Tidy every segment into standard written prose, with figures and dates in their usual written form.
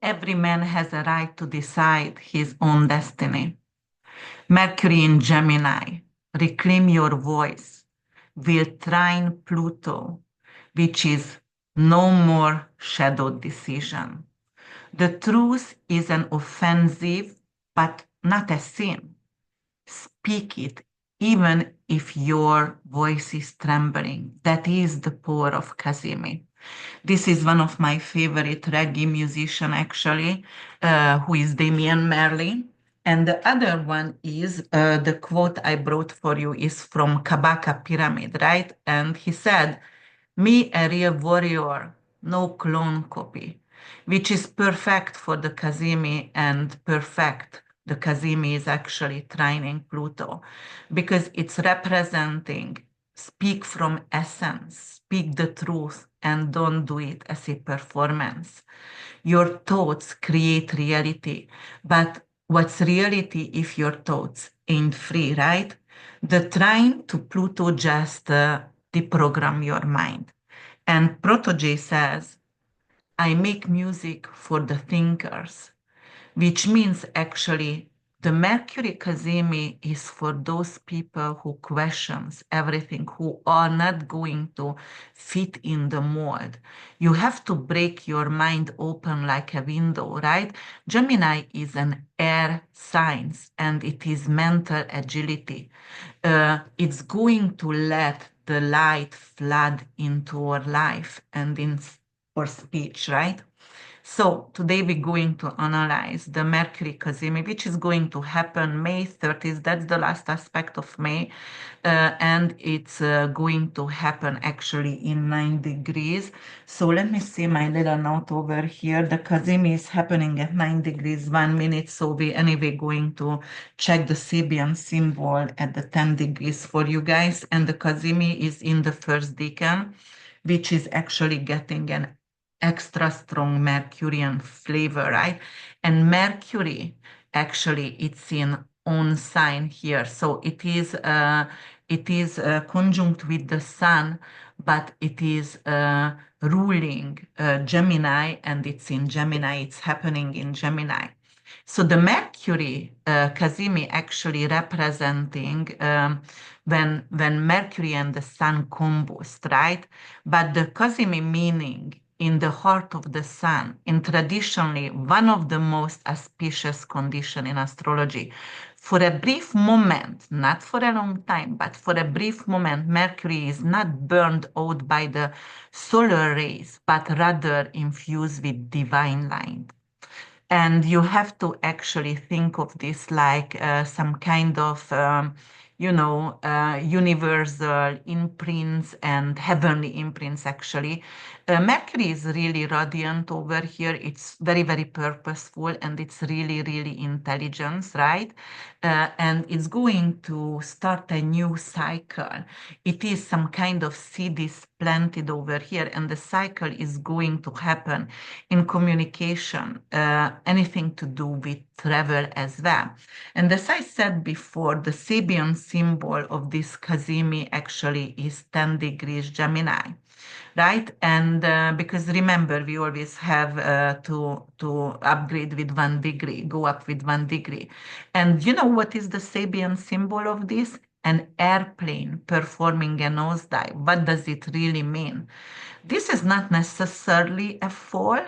Every man has a right to decide his own destiny. Mercury in Gemini, reclaim your voice, will trine Pluto, which is no more shadow decision. The truth is an offensive, but not a sin. Speak it, even if your voice is trembling. That is the power of Cazimi. This is one of my favorite reggae musician, actually, who is Damian Marley. And the other one is the quote I brought for you is from Kabaka Pyramid, right? And he said, "Me a real warrior, no clone copy," which is perfect for the Cazimi and perfect. The Cazimi is actually trining Pluto because it's representing speak from essence, speak the truth, and don't do it as a performance. Your thoughts create reality, but what's reality if your thoughts ain't free, right? The trying to Pluto just deprogram your mind. And Protege says, I make music for the thinkers, which means actually the Mercury Cazimi is for those people who questions everything, who are not going to fit in the mold. You have to break your mind open like a window, right? Gemini is an air signs and it is mental agility. It's going to let the light flood into our life and in our speech, right? So today we're going to analyze the Mercury Cazimi, which is going to happen May 30th. That's the last aspect of May. And it's going to happen actually in 9 degrees. So let me see my little note over here. The Cazimi is happening at 9 degrees, 1 minute. So we anyway going to check the Sabian symbol at the 10 degrees for you guys. And the Cazimi is in the first decan, which is actually getting an extra strong Mercurian flavor, right? And Mercury, actually, it's in own sign here. So it is conjunct with the Sun, but it is ruling Gemini, and it's in Gemini. It's happening in Gemini. So the Mercury Cazimi actually representing when Mercury and the Sun combust, right? But the Cazimi meaning in the heart of the sun, in traditionally one of the most auspicious condition in astrology. For a brief moment, not for a long time, but for a brief moment, Mercury is not burned out by the solar rays, but rather infused with divine light. And you have to actually think of this like some kind of universal imprints and heavenly imprints actually. Mercury is really radiant over here. It's very, very purposeful, and it's really, really intelligence, right? And it's going to start a new cycle. It is some kind of seed is planted over here, and the cycle is going to happen in communication, anything to do with travel as well. And as I said before, the Sabian symbol of this Cazimi actually is 10 degrees Gemini, right? And because remember, we always have to upgrade with 1 degree, go up with 1 degree. And you know what is the Sabian symbol of this? An airplane performing a nosedive. What does it really mean? This is not necessarily a fall.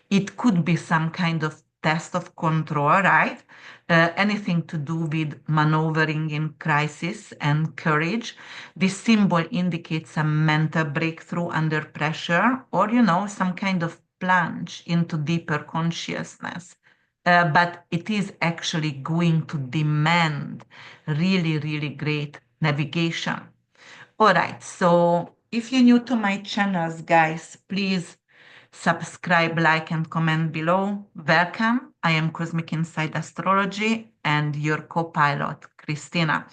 It could be some kind of test of control, right? Anything to do with maneuvering in crisis and courage. This symbol indicates a mental breakthrough under pressure, or, some kind of plunge into deeper consciousness. But it is actually going to demand really, really great navigation. All right, so if you're new to my channels, guys, please subscribe, like, and comment below. Welcome. I am Cosmic Insight Astrology and your co-pilot, Krisztina.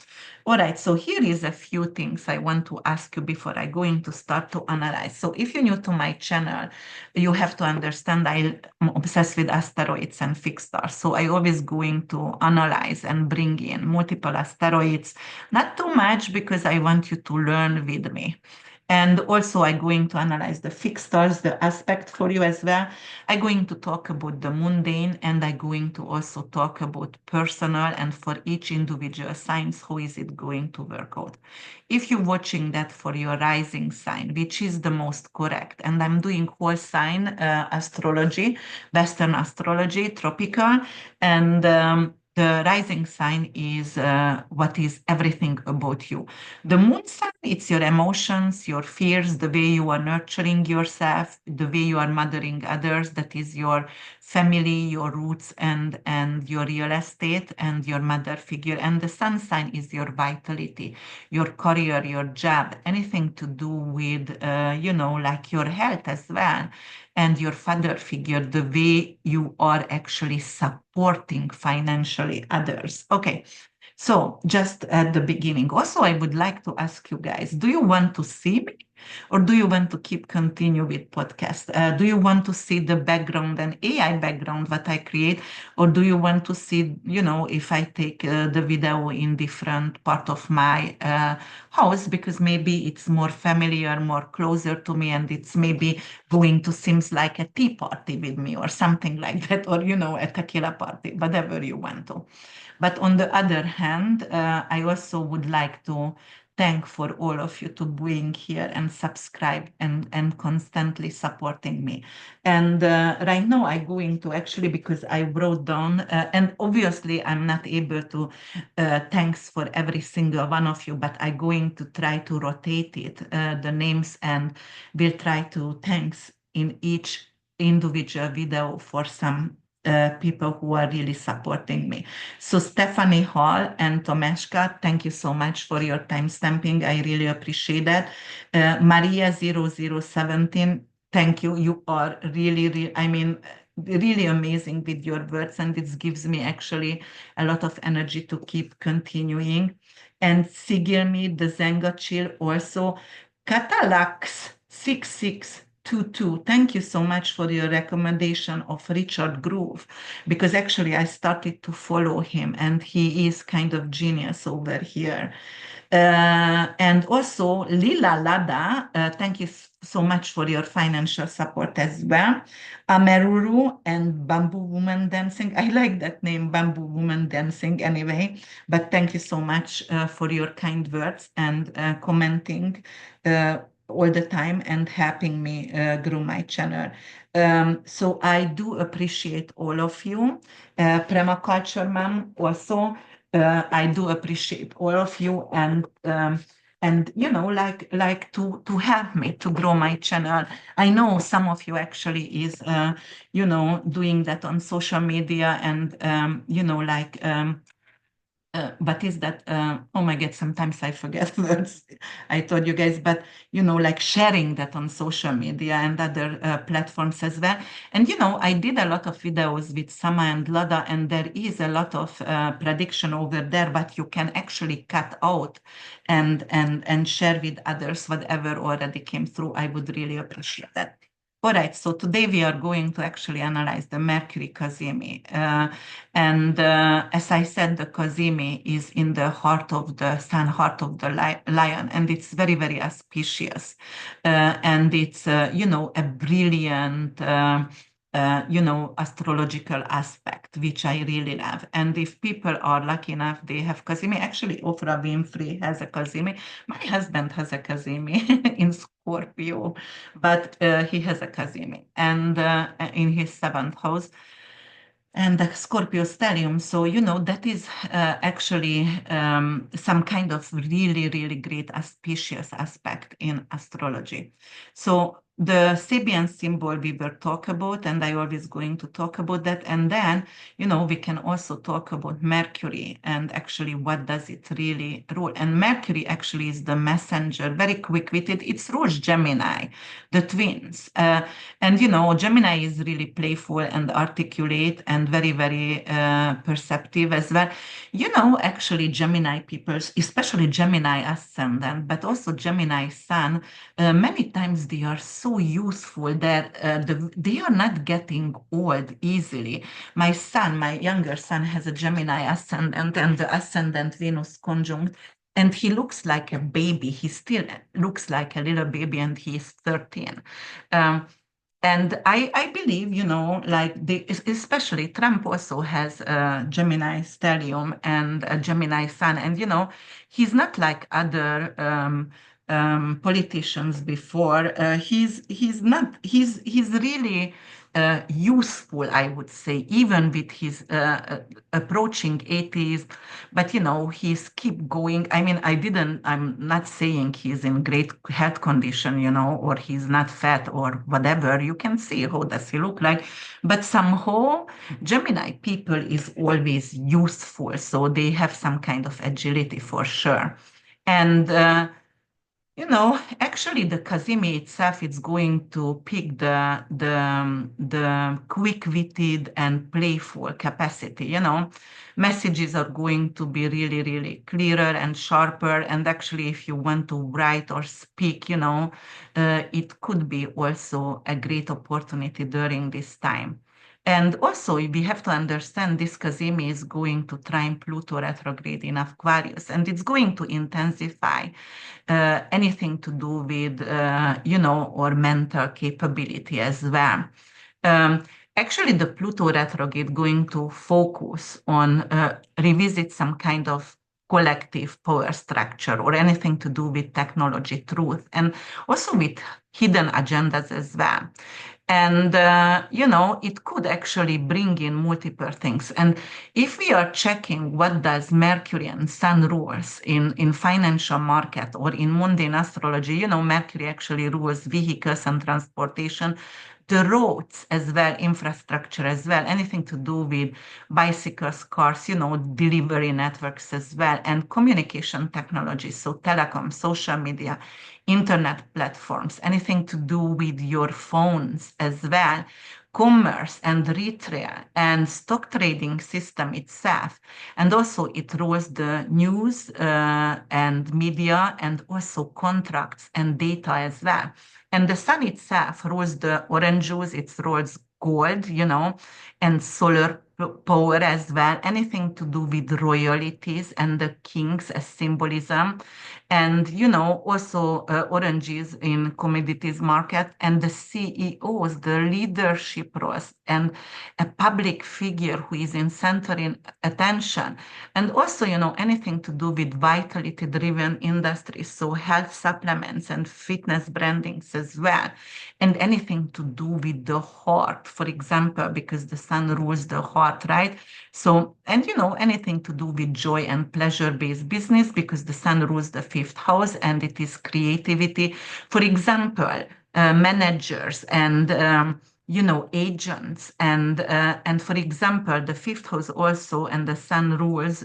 All right, so here is a few things I want to ask you before I go into start to analyze. So if you're new to my channel, you have to understand I'm obsessed with asteroids and fixed stars. So I always going to analyze and bring in multiple asteroids, not too much because I want you to learn with me. And also I'm going to analyze the fixed stars, the aspect for you as well. I'm going to talk about the mundane, and I'm going to also talk about personal, and for each individual signs, how is it going to work out. If you're watching that for your rising sign, which is the most correct, and I'm doing whole sign astrology, Western astrology, tropical, and the rising sign is what is everything about you. The moon sign, it's your emotions, your fears, the way you are nurturing yourself, the way you are mothering others. That is your family, your roots, and your real estate and your mother figure. And the sun sign is your vitality, your career, your job, anything to do with, like your health as well, and your father figure, the way you are actually supporting financially others. Okay. So just at the beginning, also, I would like to ask you guys, do you want to see me or do you want to keep continue with podcast? Do you want to see the background and AI background that I create, or do you want to see, if I take the video in different part of my house, because maybe it's more familiar, more closer to me, and it's maybe going to seems like a tea party with me or something like that, or, a tequila party, whatever you want to. But on the other hand, I also would like to thank for all of you to being here and subscribe and constantly supporting me. And right now I'm going to actually, because I wrote down, and obviously I'm not able to thanks for every single one of you, but I'm going to try to rotate it, the names, and we'll try to thanks in each individual video for some people who are really supporting me. So Stephanie Hall and Tomeshka, thank you so much for your time stamping. I really appreciate that. Maria 0017, thank you. You are really, really amazing with your words, and it gives me actually a lot of energy to keep continuing. And Sigilmi, the Zengachil also. Katalax 6622. Thank you so much for your recommendation of Richard Groove, because actually I started to follow him and he is kind of genius over here. And also Lila Lada, thank you so much for your financial support as well. Ameruru and Bamboo Woman Dancing. I like that name, Bamboo Woman Dancing, anyway. But thank you so much for your kind words and commenting all the time and helping me grow my channel. So I do appreciate all of you. Permaculture Mom also, I do appreciate all of you, and to help me to grow my channel. I know some of you actually is doing that on social media, and but is that oh my god, sometimes I forget words. I told you guys, but like sharing that on social media and other platforms as well. And I did a lot of videos with Sama and Lada, and there is a lot of prediction over there, but you can actually cut out and share with others whatever already came through. I would really appreciate that. All right, so today we are going to actually analyze the Mercury Cazimi. And as I said, the Cazimi is in the heart of the sun, heart of the lion, and it's very, very auspicious. And it's, a brilliant, astrological aspect, which I really love. And if people are lucky enough, they have Cazimi. Actually, Oprah Winfrey has a Cazimi. My husband has a Cazimi in Scorpio, but he has a Cazimi, and in his seventh house, and the Scorpio stellium. So, that is actually some kind of really, really great auspicious aspect in astrology. So the Sabian symbol we will talk about, and I always going to talk about that. And then, we can also talk about Mercury and actually what does it really rule. And Mercury actually is the messenger, very quick-witted. It's rules Gemini, the twins. And Gemini is really playful and articulate and very, very perceptive as well. Actually, Gemini people, especially Gemini ascendant, but also Gemini sun, many times they are so useful that they are not getting old easily. My younger son, has a Gemini ascendant, and the ascendant Venus conjunct And he looks like a baby. He still looks like a little baby, and he's 13. Um, and I believe, like especially Trump also has a Gemini stellium and a Gemini sun. And, he's not like other politicians before. He's really useful, I would say, even with his approaching 80s. But, he's keep going. I mean, I'm not saying he's in great health condition, or he's not fat or whatever. You can see how does he look like. But somehow Gemini people is always useful. So they have some kind of agility for sure. And actually, the Kazimi itself is going to pick the quick-witted and playful capacity. Messages are going to be really, really clearer and sharper. And actually, if you want to write or speak, it could be also a great opportunity during this time. And also, we have to understand this Kazimi is going to trine Pluto retrograde in Aquarius, and it's going to intensify anything to do with, our mental capability as well. Um, Actually, the Pluto retrograde going to focus on revisit some kind of collective power structure or anything to do with technology, truth, and also with hidden agendas as well. And, it could actually bring in multiple things. And if we are checking what does Mercury and Sun rules in financial market or in mundane astrology, Mercury actually rules vehicles and transportation, the roads as well, infrastructure as well, anything to do with bicycles, cars, delivery networks as well, and communication technology, so telecom, social media, internet platforms, anything to do with your phones as well, commerce and retail and stock trading system itself. And also it rules the news and media and also contracts and data as well. And the sun itself rules the orange juice, it rules gold, and solar power as well, anything to do with royalties and the kings as symbolism. And, also oranges in commodities market and the CEOs, the leadership roles, and a public figure who is in centering attention. And also, anything to do with vitality driven industries, so health supplements and fitness brandings as well, and anything to do with the heart, for example, because the sun rules the heart, right? So, and anything to do with joy and pleasure based business, because the sun rules the fifth house and it is creativity. For example, managers and agents and for example the fifth house also and the sun rules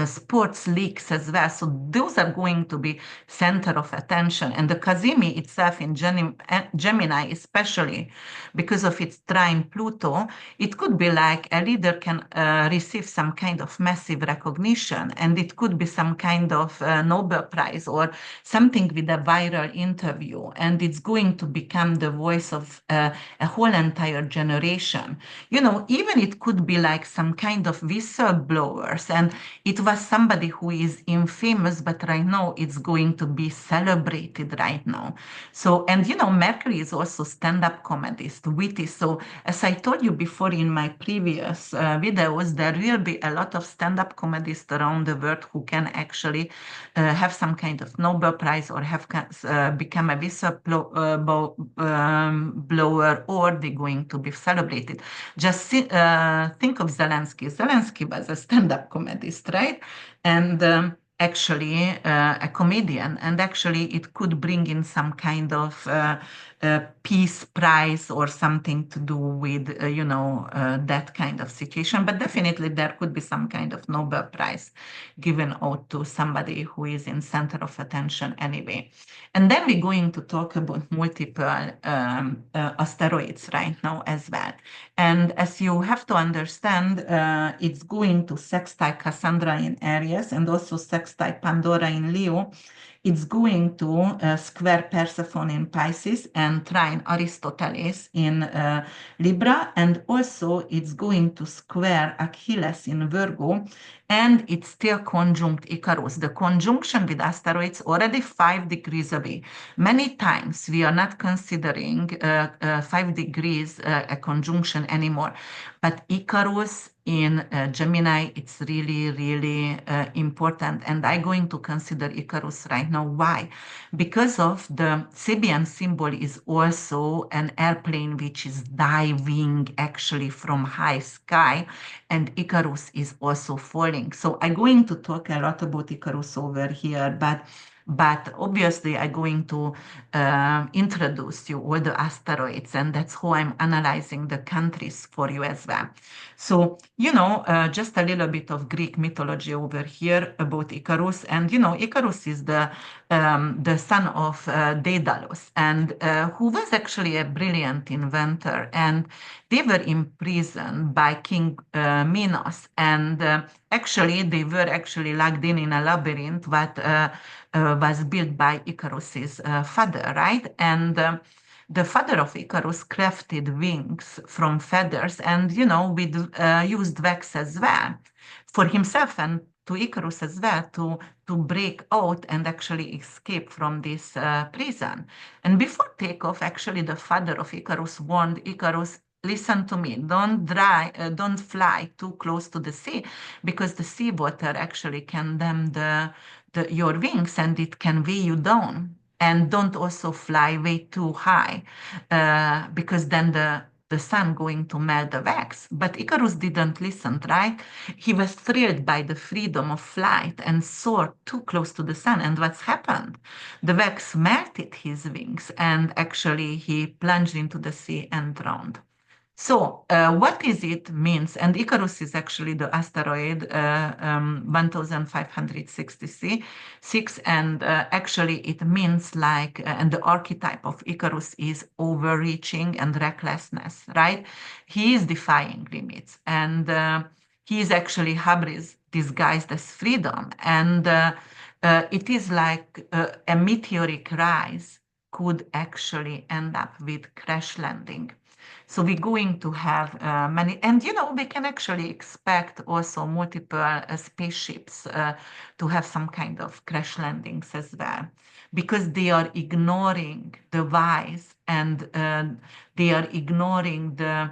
sports leagues as well. So those are going to be center of attention. And the Kazimi itself in Gemini, especially because of its trine Pluto, it could be like a leader can receive some kind of massive recognition, and it could be some kind of Nobel Prize or something with a viral interview, and it's going to become the voice of a whole entire generation. Even it could be like some kind of whistleblowers, and it was somebody who is infamous, but right now it's going to be celebrated right now. So, and Mercury is also stand-up comedist, witty. So, as I told you before in my previous videos, there will be a lot of stand-up comedists around the world who can actually have some kind of Nobel Prize or have become a whistleblower, or they're going to be celebrated. Just think of Zelensky. Zelensky was a stand-up comedist, right? And actually a comedian, and actually it could bring in some kind of peace prize or something to do with that kind of situation. But definitely there could be some kind of Nobel Prize given out to somebody who is in center of attention anyway. And then we're going to talk about multiple asteroids right now as well. And as you have to understand, it's going to sextile Cassandra in Aries and also sextile Pandora in Leo. It's going to square Persephone in Pisces and trine Aristoteles in Libra, and also it's going to square Achilles in Virgo, and it's still conjunct Icarus. The conjunction with asteroids already 5 degrees away. Many times we are not considering 5 degrees a conjunction anymore, but Icarus in Gemini, it's really, really important. And I'm going to consider Icarus right now. Why? Because of the Sabian symbol is also an airplane which is diving actually from high sky, and Icarus is also falling. So I'm going to talk a lot about Icarus over here, but obviously I'm going to introduce you all the asteroids, and that's how I'm analyzing the countries for you as well. So, just a little bit of Greek mythology over here about Icarus. And, Icarus is the son of Daedalus, and who was actually a brilliant inventor. And they were imprisoned by King Minos. And actually, they were actually locked in a labyrinth that was built by Icarus's father, right? And the father of Icarus crafted wings from feathers and, with used wax as well for himself and to Icarus as well to break out and actually escape from this prison. And before takeoff, actually, the father of Icarus warned Icarus, listen to me, don't fly too close to the sea, because the seawater actually can dam your wings and it can weigh you down. And don't also fly way too high, because then the sun going to melt the wax. But Icarus didn't listen, right? He was thrilled by the freedom of flight and soared too close to the sun. And what's happened? The wax melted his wings, and actually he plunged into the sea and drowned. So, what is it means? And Icarus is actually the asteroid 1566, and actually it means like, and the archetype of Icarus is overreaching and recklessness, right? He is defying limits, and he is actually hubris disguised as freedom, and it is like a meteoric rise could actually end up with crash landing. So we're going to have many, and we can actually expect also multiple spaceships to have some kind of crash landings as well, because they are ignoring the wise, and they are ignoring the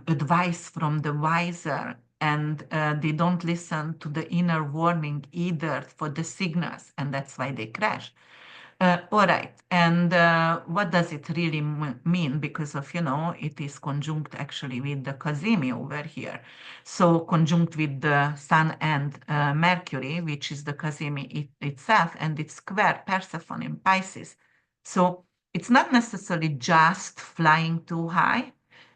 advice from the wiser, and they don't listen to the inner warning either for the signals, and that's why they crash. All right. And what does it really mean? Because of, it is conjunct actually with the Cazimi over here. So conjunct with the Sun and Mercury, which is the Cazimi itself, and it's square Persephone in Pisces. So it's not necessarily just flying too high,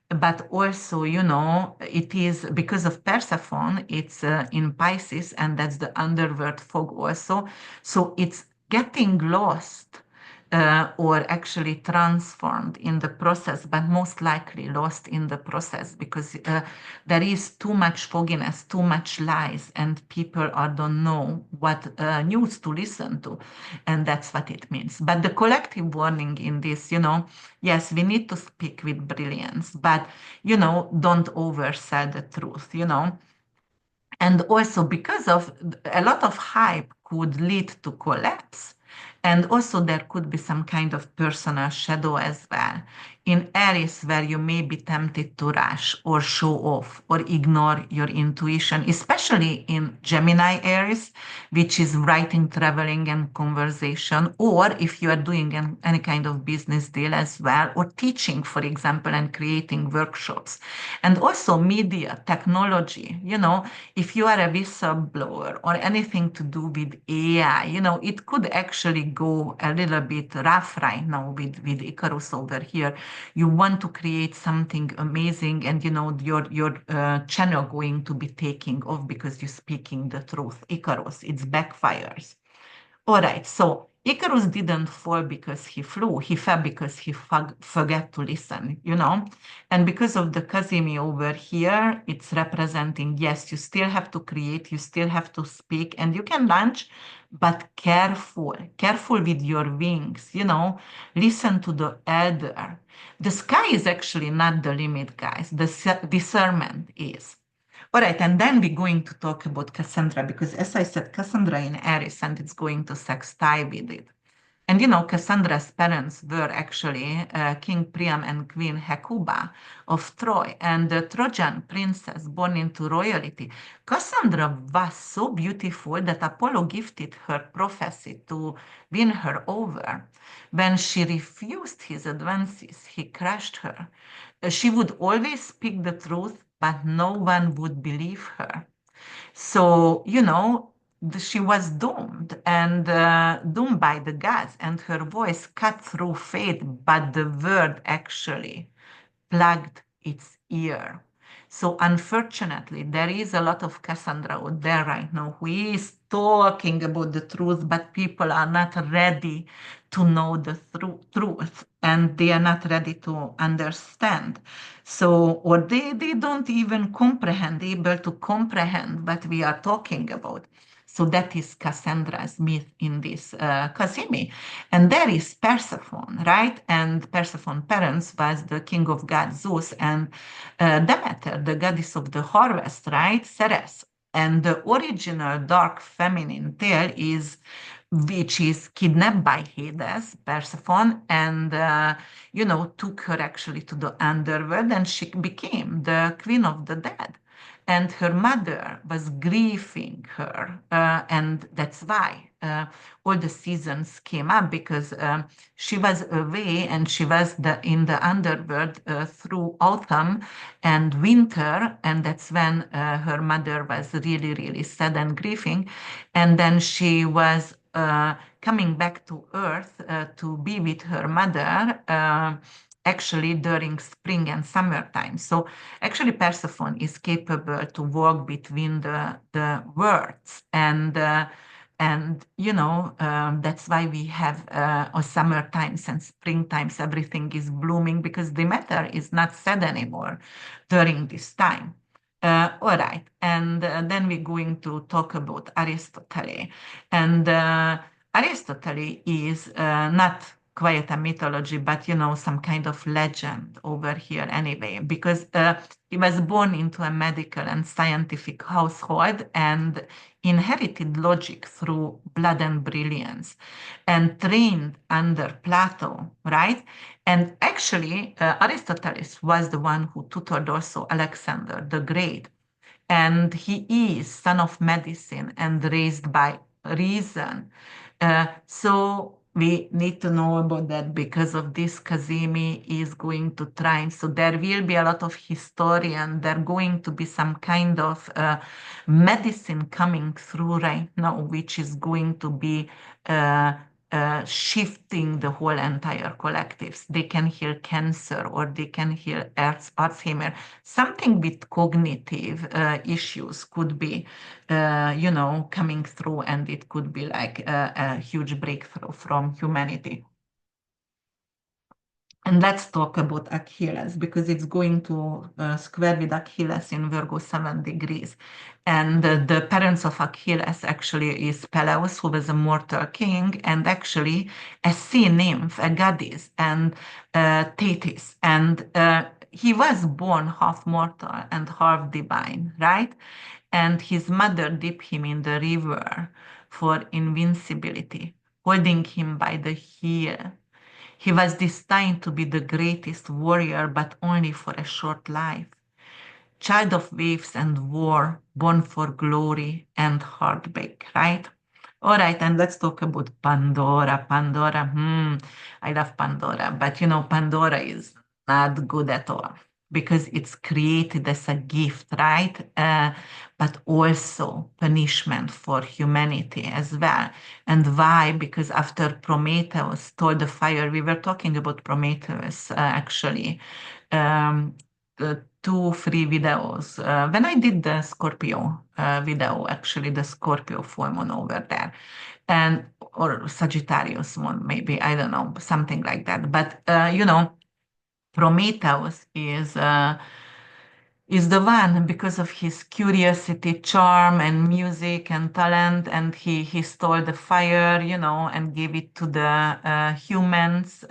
but also, it is because of Persephone, it's in Pisces, and that's the underworld fog also. So it's getting lost or actually transformed in the process, but most likely lost in the process, because there is too much fogginess, too much lies, and people don't know what news to listen to. And that's what it means. But the collective warning in this, yes, we need to speak with brilliance, but, don't oversell the truth. And also because of a lot of hype could lead to collapse. And also there could be some kind of personal shadow as well in areas where you may be tempted to rush or show off or ignore your intuition, especially in Gemini areas, which is writing, traveling, and conversation, or if you are doing any kind of business deal as well, or teaching, for example, and creating workshops. And also media, technology, if you are a whistleblower or anything to do with AI, it could actually go a little bit rough right now with Icarus over here. You want to create something amazing, and your channel going to be taking off because you're speaking the truth. Icarus, it's backfires. All right, so Icarus didn't fall because he flew. He fell because he forgot to listen, you know? And because of the Cazimi over here, it's representing, yes, you still have to create, you still have to speak, and you can launch, but careful with your wings, you know? Listen to the elder. The sky is actually not the limit, guys. The discernment is. All right, and then we're going to talk about Cassandra because, as I said, Cassandra in Aries, and it's going to sextile with it. And you know, Cassandra's parents were actually King Priam and Queen Hecuba of Troy, and the Trojan princess born into royalty. Cassandra was so beautiful that Apollo gifted her prophecy to win her over. When she refused his advances, he crushed her. She would always speak the truth, but no one would believe her. So, you know, she was doomed and doomed by the gods, and her voice cut through fate, but the word actually plugged its ear. So, unfortunately, there is a lot of Cassandra out there right now who is talking about the truth, but people are not ready to know the truth and they are not ready to understand. So, or they don't even able to comprehend what we are talking about. So that is Cassandra's myth in this Cazimi. And there is Persephone, right? And Persephone's parents was the king of gods Zeus and Demeter, the goddess of the harvest, right? Ceres. And the original dark feminine tale is which is kidnapped by Hades, Persephone, and you know took her actually to the underworld, and she became the queen of the dead. And her mother was grieving her, and that's why all the seasons came up because she was away and she was in the underworld through autumn and winter, and that's when her mother was really, really sad and grieving. And then she was coming back to Earth to be with her mother. Actually, during spring and summertime. So, actually, Persephone is capable to walk between the worlds, and you know that's why we have a summer times and spring times. Everything is blooming because the matter is not sad anymore during this time. All right, and then we're going to talk about Aristotle. And Aristotle is not quite a mythology, but you know, some kind of legend over here anyway, because he was born into a medical and scientific household and inherited logic through blood and brilliance and trained under Plato, right? And actually, Aristotle was the one who tutored also Alexander the Great, and he is son of medicine and raised by reason. So we need to know about that because of this. Cazimi is going to try. So there will be a lot of historian. There going to be some kind of medicine coming through right now, which is going to be uh, shifting the whole entire collectives. They can heal cancer or they can heal Alzheimer. Something with cognitive issues could be, you know, coming through, and it could be like a huge breakthrough from humanity. And let's talk about Achilles because it's going to square with Achilles in Virgo 7 degrees. And the parents of Achilles actually is Peleus, who was a mortal king, and actually a sea nymph, a goddess, and Thetis. And he was born half mortal and half divine, right? And his mother dipped him in the river for invincibility, holding him by the heel. He was destined to be the greatest warrior, but only for a short life. Child of waves and war, born for glory and heartbreak, right? All right, and let's talk about Pandora. I love Pandora, but you know, Pandora is not good at all because it's created as a gift, right? But also punishment for humanity as well. And why? Because after Prometheus stole the fire, we were talking about Prometheus actually. Um, the 2 free videos. When I did the Scorpio video, actually the Scorpio full moon over there, and or Sagittarius one, maybe, I don't know, something like that. But Prometheus is the one because of his curiosity, charm, and music and talent, and he stole the fire, and gave it to the humans,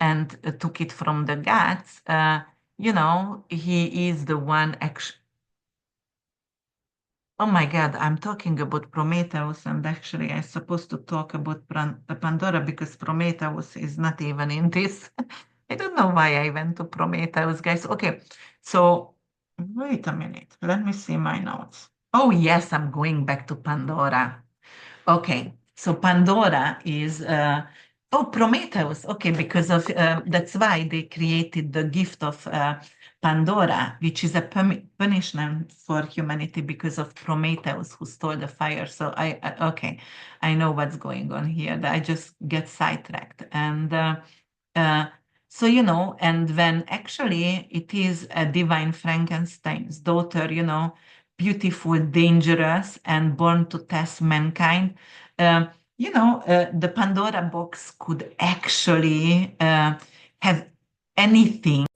and took it from the gods. He is the one actually. Oh my God, I'm talking about Prometheus, and actually I'm supposed to talk about Pandora because Prometheus is not even in this. I don't know why I went to Prometheus, guys. Okay, so wait a minute. Let me see my notes. Oh, yes, I'm going back to Pandora. Okay, so Pandora is Prometheus. Okay, because of that's why they created the gift of Pandora, which is a punishment for humanity because of Prometheus who stole the fire. So okay, I know what's going on here. I just get sidetracked, and uh, so and when actually it is a divine Frankenstein's daughter, beautiful, dangerous, and born to test mankind. Um, the Pandora box could actually have anything.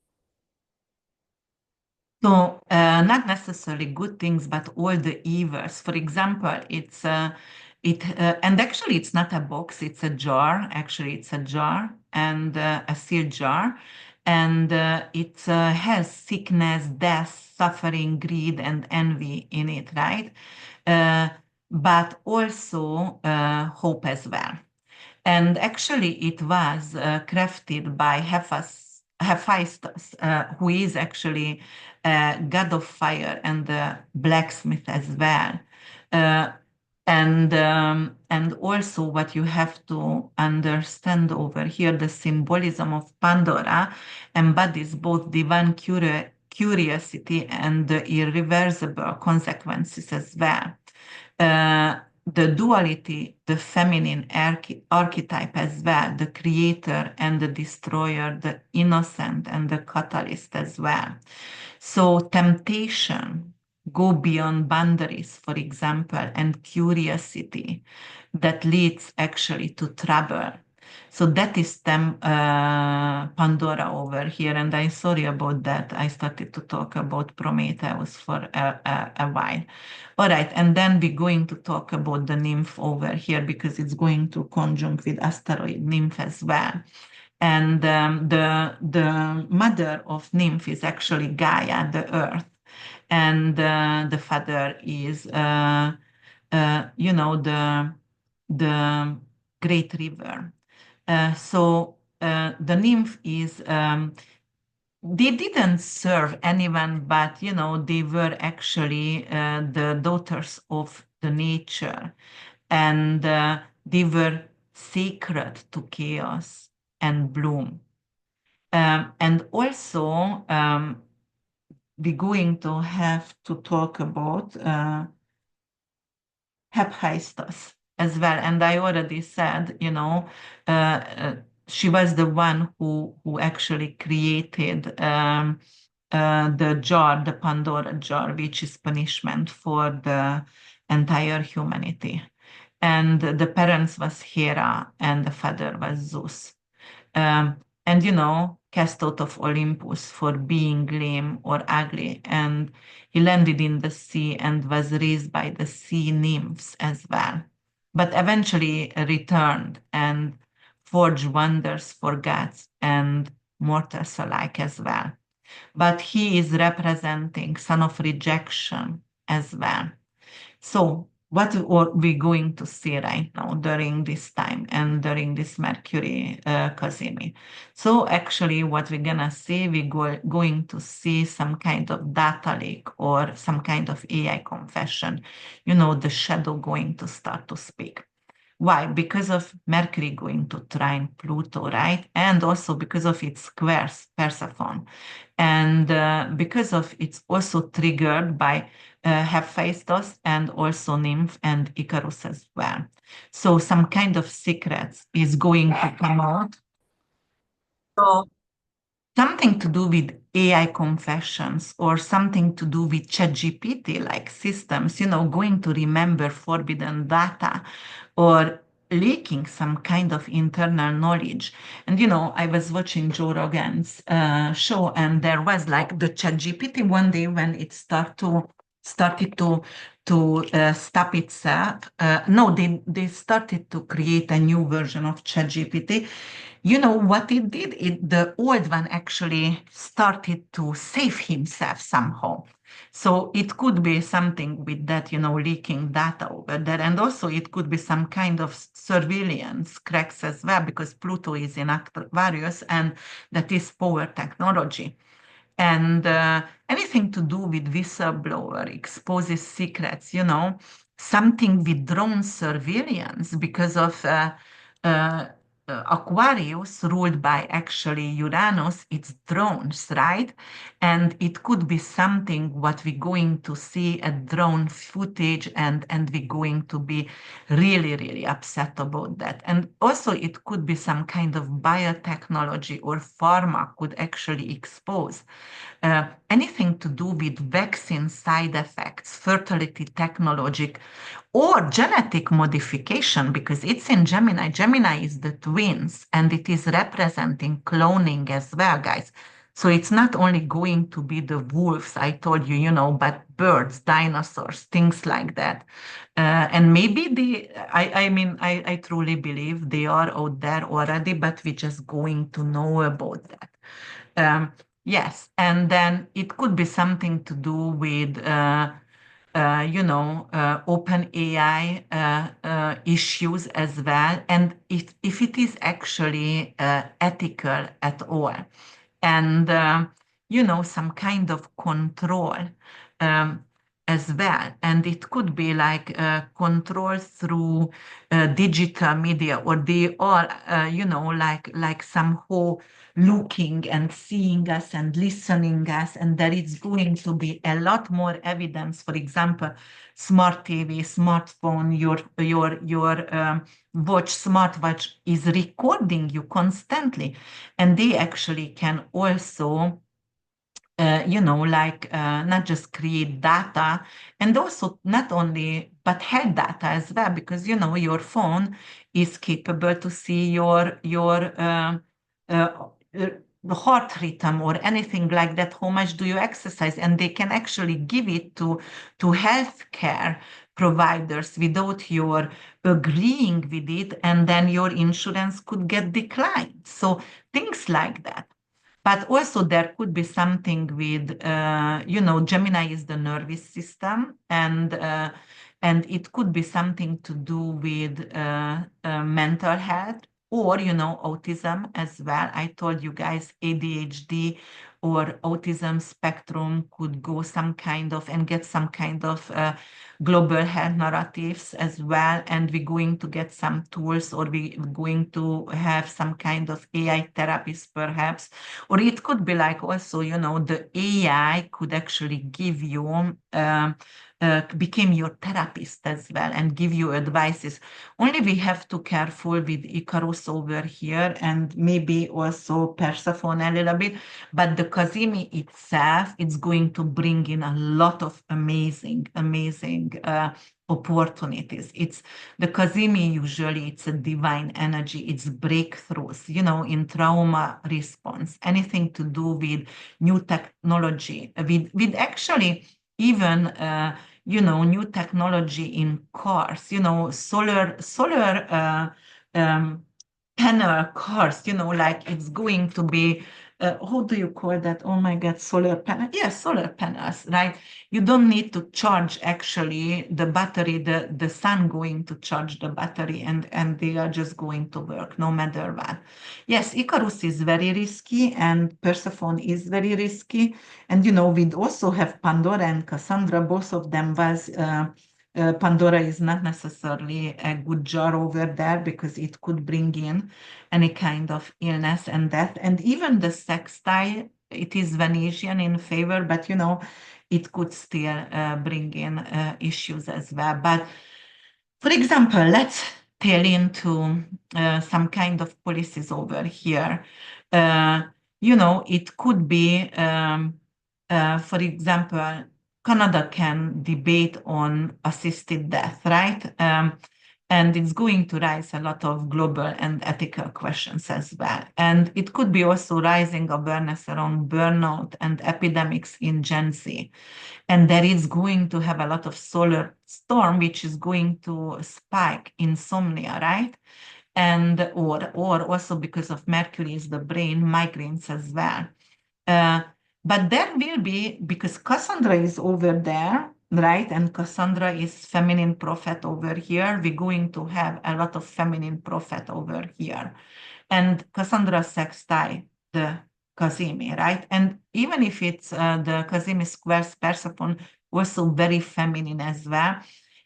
So, not necessarily good things, but all the evils. For example, and actually it's not a box, it's a jar. Actually, it's a jar and a sealed jar. And it has sickness, death, suffering, greed, and envy in it, right? Uh, but also hope as well. And actually, it was crafted by Hephaestus, who is actually god of fire and blacksmith as well. Uh, and also, what you have to understand over here, the symbolism of Pandora embodies both divine curiosity and the irreversible consequences as well. The duality, the feminine archetype as well, the creator and the destroyer, the innocent and the catalyst as well. So temptation go beyond boundaries, for example, and curiosity that leads actually to trouble. So that is Pandora over here, and I'm sorry about that. I started to talk about Prometheus for a while. All right, and then we're going to talk about the nymph over here because it's going to conjunct with asteroid nymph as well. And the mother of nymph is actually Gaia, the earth, and the father is the great river. The nymph is they didn't serve anyone, but they were actually the daughters of the nature, and they were sacred to chaos and bloom. And also, we're going to have to talk about Hephaestus as well. And I already said, she was the one who actually created the jar, the Pandora jar, which is punishment for the entire humanity. And the parents was Hera and the father was Zeus. Um, and cast out of Olympus for being lame or ugly. And he landed in the sea and was raised by the sea nymphs as well. But eventually returned and forged wonders for gods and mortals alike as well. But he is representing son of rejection as well. So, what are we going to see right now during this time and during this Mercury Cazimi? So, actually, what we're gonna see, going to see some kind of data leak or some kind of AI confession. The shadow going to start to speak. Why? Because of Mercury going to trine Pluto, right? And also because of its squares, Persephone. And because of it's also triggered by Hephaestus and also Nymph and Icarus as well. So some kind of secrets is going to come out. So something to do with AI confessions or something to do with ChatGPT like systems, going to remember forbidden data or leaking some kind of internal knowledge. And I was watching Joe Rogan's show, and there was like the ChatGPT one day when it started to stop itself. No, they started to create a new version of ChatGPT. You know what it did? The old one actually started to save himself somehow. So it could be something with that, leaking data over there. And also it could be some kind of surveillance cracks as well, because Pluto is in Aquarius and that is power technology. And anything to do with whistleblower exposes secrets, something with drone surveillance because of uh, Aquarius ruled by actually Uranus, it's drones, right? And it could be something what we're going to see at drone footage, and we're going to be really, really upset about that. And also it could be some kind of biotechnology or pharma could actually expose anything to do with vaccine side effects, fertility technology, or genetic modification, because it's in Gemini. Gemini is the twins, and it is representing cloning as well, guys. So it's not only going to be the wolves, I told you, but birds, dinosaurs, things like that. And maybe I mean, I truly believe they are out there already, but we're just going to know about that. Um, yes, and then it could be something to do with, open AI issues as well, and if it is actually ethical at all, and some kind of control um, as well. And it could be like control through digital media, or they are, like somehow looking and seeing us and listening us, and there is going to be a lot more evidence. For example, smart TV, smartphone, your smartwatch is recording you constantly, and they actually can also not just create data, and also not only but health data as well, because your phone is capable to see your uh, uh, heart rhythm or anything like that. How much do you exercise? And they can actually give it to healthcare providers without your agreeing with it, and then your insurance could get declined. So things like that. But also there could be something with, Gemini is the nervous system, and it could be something to do with mental health, or, autism as well. I told you guys ADHD or autism spectrum could go some kind of and get some kind of global health narratives as well. And we're going to get some tools, or we're going to have some kind of AI therapies perhaps. Or it could be like also, the AI could actually give you, became your therapist as well and give you advices. Only we have to careful with Icarus over here, and maybe also Persephone a little bit. But the Cazimi itself, it's going to bring in a lot of amazing, amazing opportunities. It's the Cazimi, usually it's a divine energy, it's breakthroughs, in trauma response, anything to do with new technology, with actually even new technology in cars, solar um, panel cars, like it's going to be, how do you call that? Oh my God, solar panel. Yes, solar panels, right? You don't need to charge actually the battery, the sun going to charge the battery, and they are just going to work no matter what. Yes, Icarus is very risky, and Persephone is very risky. And we'd also have Pandora and Cassandra. Both of them was Pandora is not necessarily a good jar over there, because it could bring in any kind of illness and death. And even the sextile, it is Venetian in favor, but it could still bring in issues as well. But for example, let's tail into some kind of policies over here. Uh, it could be, for example, Canada can debate on assisted death, right? And it's going to raise a lot of global and ethical questions as well. And it could be also rising awareness around burnout and epidemics in Gen Z. And there is going to have a lot of solar storm, which is going to spike insomnia, right? And or also because of Mercury is the brain, migraines as well. Uh, but there will be, because Cassandra is over there, right? And Cassandra is feminine prophet over here. We're going to have a lot of feminine prophet over here. And Cassandra sextile the Cazimi, right? And even if it's the Cazimi squares Persephone, also very feminine as well,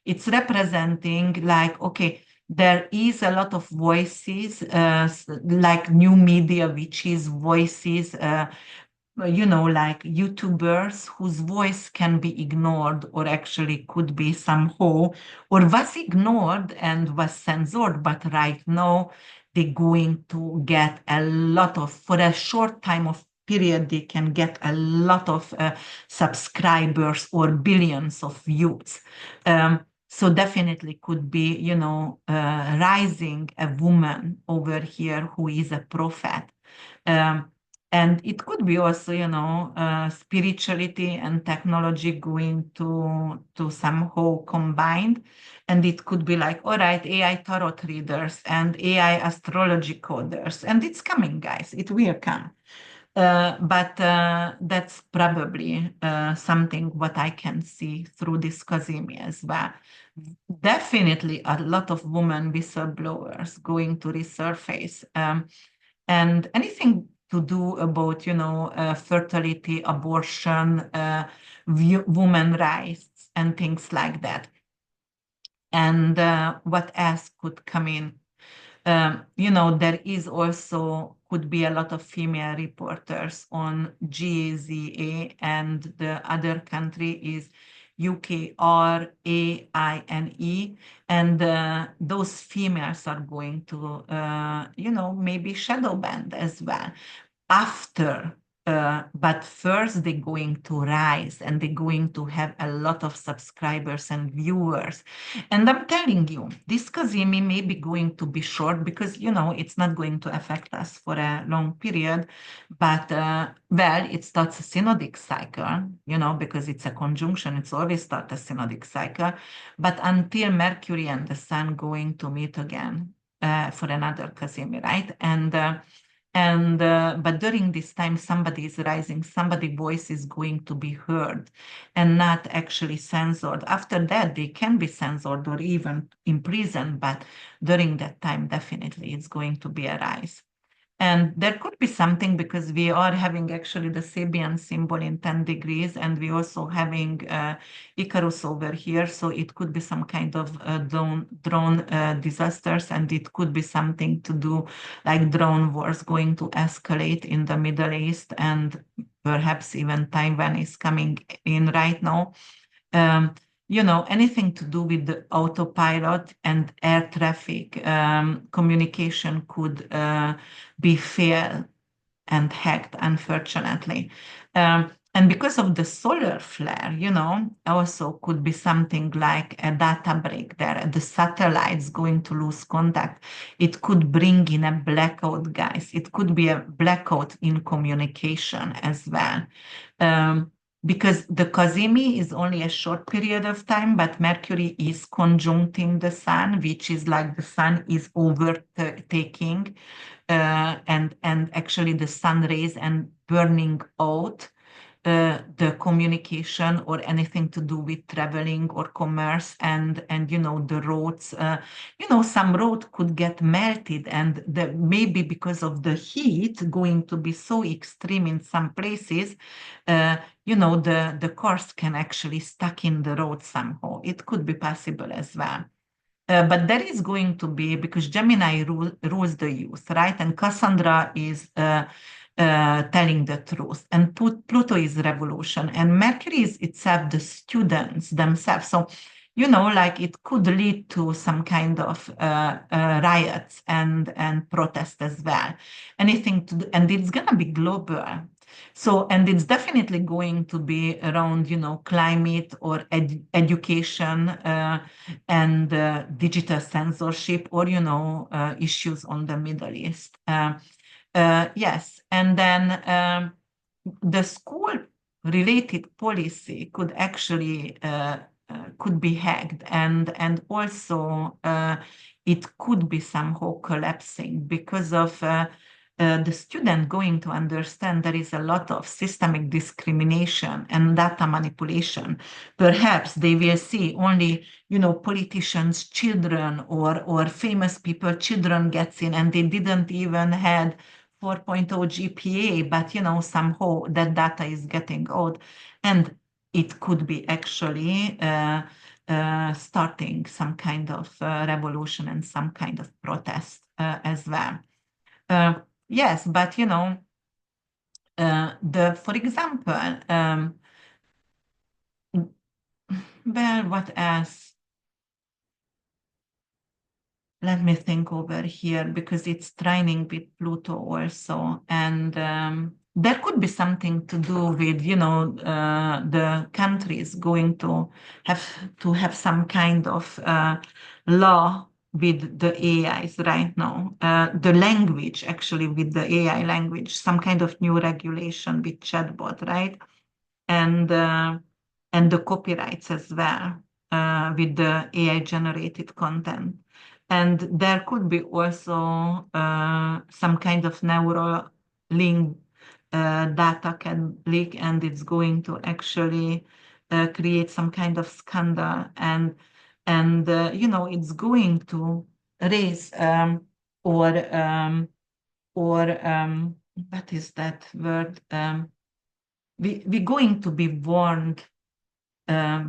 it's representing like, okay, there is a lot of voices, like new media, which is voices, like YouTubers whose voice can be ignored or actually could be somehow, or was ignored and was censored, but right now they're going to get a lot of, for a short time of period, they can get a lot of subscribers or billions of views. So definitely could be, rising a woman over here who is a prophet. And it could be also, spirituality and technology going to somehow combined. And it could be like, all right, AI tarot readers and AI astrology coders. And it's coming, guys. It will come. But that's probably something what I can see through this Kazimi as well. Definitely a lot of women whistleblowers going to resurface. And anything to do about, fertility, abortion, women rights, and things like that. And what else could come in? There is also could be a lot of female reporters on GAZA, and the other country is UKRAINE, and those females are going to, maybe shadow banned as well after. But first they're going to rise and they're going to have a lot of subscribers and viewers. And I'm telling you, this Kazimi may be going to be short because, it's not going to affect us for a long period. But, it starts a synodic cycle, because it's a conjunction, it's always start a synodic cycle. But until Mercury and the Sun going to meet again for another Kazimi, right? But during this time, somebody is rising, somebody's voice is going to be heard and not actually censored. After that, they can be censored or even imprisoned, but during that time, definitely it's going to be a rise. And there could be something because we are having actually the Sabian symbol in 10 degrees, and we also having Icarus over here. So it could be some kind of drone disasters, and it could be something to do like drone wars going to escalate in the Middle East, and perhaps even Taiwan is coming in right now. Anything to do with the autopilot and air traffic communication could be failed and hacked, unfortunately. And because of the solar flare, also could be something like a data break there. The satellites going to lose contact. It could bring in a blackout, guys. It could be a blackout in communication as well. Because the Kazimi is only a short period of time, but Mercury is conjuncting the Sun, which is like the Sun is overtaking and actually the sun rays and burning out the communication or anything to do with traveling or commerce and the roads. Some road could get melted, and maybe because of the heat going to be so extreme in some places, the cars can actually stuck in the road somehow. It could be possible as well. But there is going to be, because Gemini rules the youth, right? And Cassandra is telling the truth. And Pluto is revolution. And Mercury is itself the students themselves. So like it could lead to some kind of riots and protest as well. Anything to do, and it's gonna be global. So, and it's definitely going to be around, climate or education and digital censorship or, issues on the Middle East. Yes, and then the school related policy could actually could be hacked, and also it could be somehow collapsing because of the student going to understand there is a lot of systemic discrimination and data manipulation. Perhaps they will see only, politicians' children or famous people children gets in, and they didn't even had 4.0 GPA, but somehow that data is getting out, and it could be actually starting some kind of revolution and some kind of protest as well. Uh, yes, but for example, well, what else? Let me think over here because it's trining with Pluto also, and there could be something to do with the countries going to have some kind of law with the AIs right now, the language actually with the AI language, some kind of new regulation with chatbot, right? And the copyrights as well with the AI generated content. And there could be also some kind of neural link data can leak, and it's going to actually create some kind of scandal, and it's going to raise or what is that word? We're going to be warned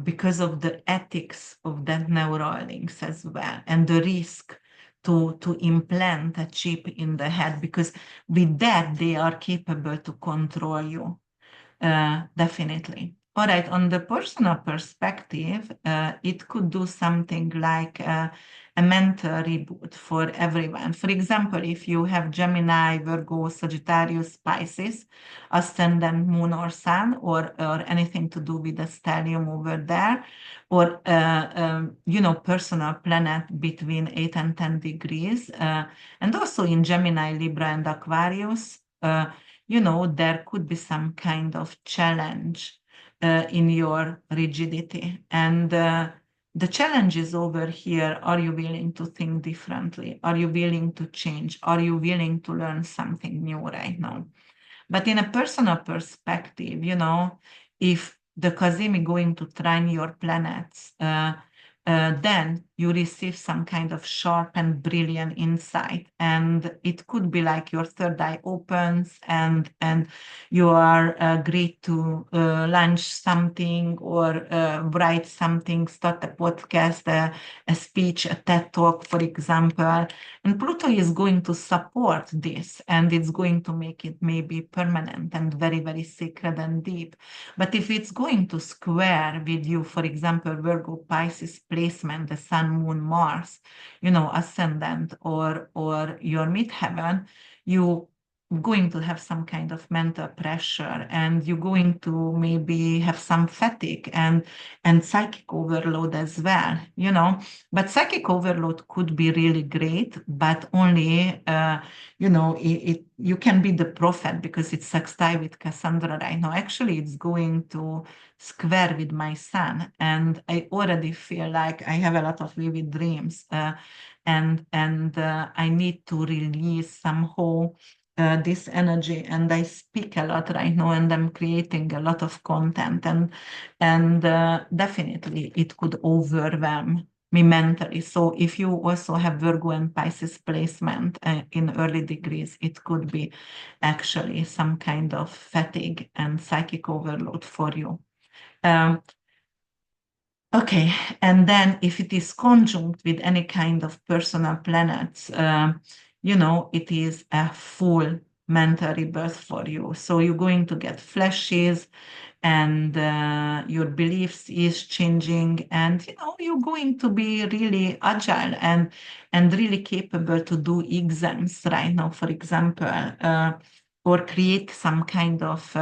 because of the ethics of that neural links as well, and the risk to implant a chip in the head, because with that they are capable to control you. Definitely. All right, on the personal perspective, it could do something like a mental reboot for everyone. For example, if you have Gemini, Virgo, Sagittarius, Pisces, ascendant, moon, or sun, or anything to do with the stellium over there, or personal planet between 8 and 10 degrees, and also in Gemini, Libra, and Aquarius. There could be some kind of challenge in your rigidity. And the challenge is over here. Are you willing to think differently? Are you willing to change? Are you willing to learn something new right now? But in a personal perspective, if the Kazimi going to trine your planets, then you receive some kind of sharp and brilliant insight, and it could be like your third eye opens, and you are great to launch something or write something, start a podcast, a speech, a TED talk, for example. And Pluto is going to support this, and it's going to make it maybe permanent and very, very sacred and deep. But if it's going to square with you, for example, Virgo, Pisces placement, the Sun, Moon, Mars, ascendant or your midheaven, you going to have some kind of mental pressure, and you're going to maybe have some fatigue and psychic overload as well, but psychic overload could be really great, but only you can be the prophet because it's sextile with Cassandra right now. Actually, it's going to square with my sun, and I already feel like I have a lot of vivid dreams, and I need to release somehow this energy, and I speak a lot right now, and I'm creating a lot of content, and definitely it could overwhelm me mentally. So if you also have Virgo and Pisces placement in early degrees, it could be actually some kind of fatigue and psychic overload for you. Okay, and then if it is conjunct with any kind of personal planets, it is a full mental rebirth for you. So you're going to get flashes, and your beliefs is changing, and you're going to be really agile and really capable to do exams right now, for example, or create some kind of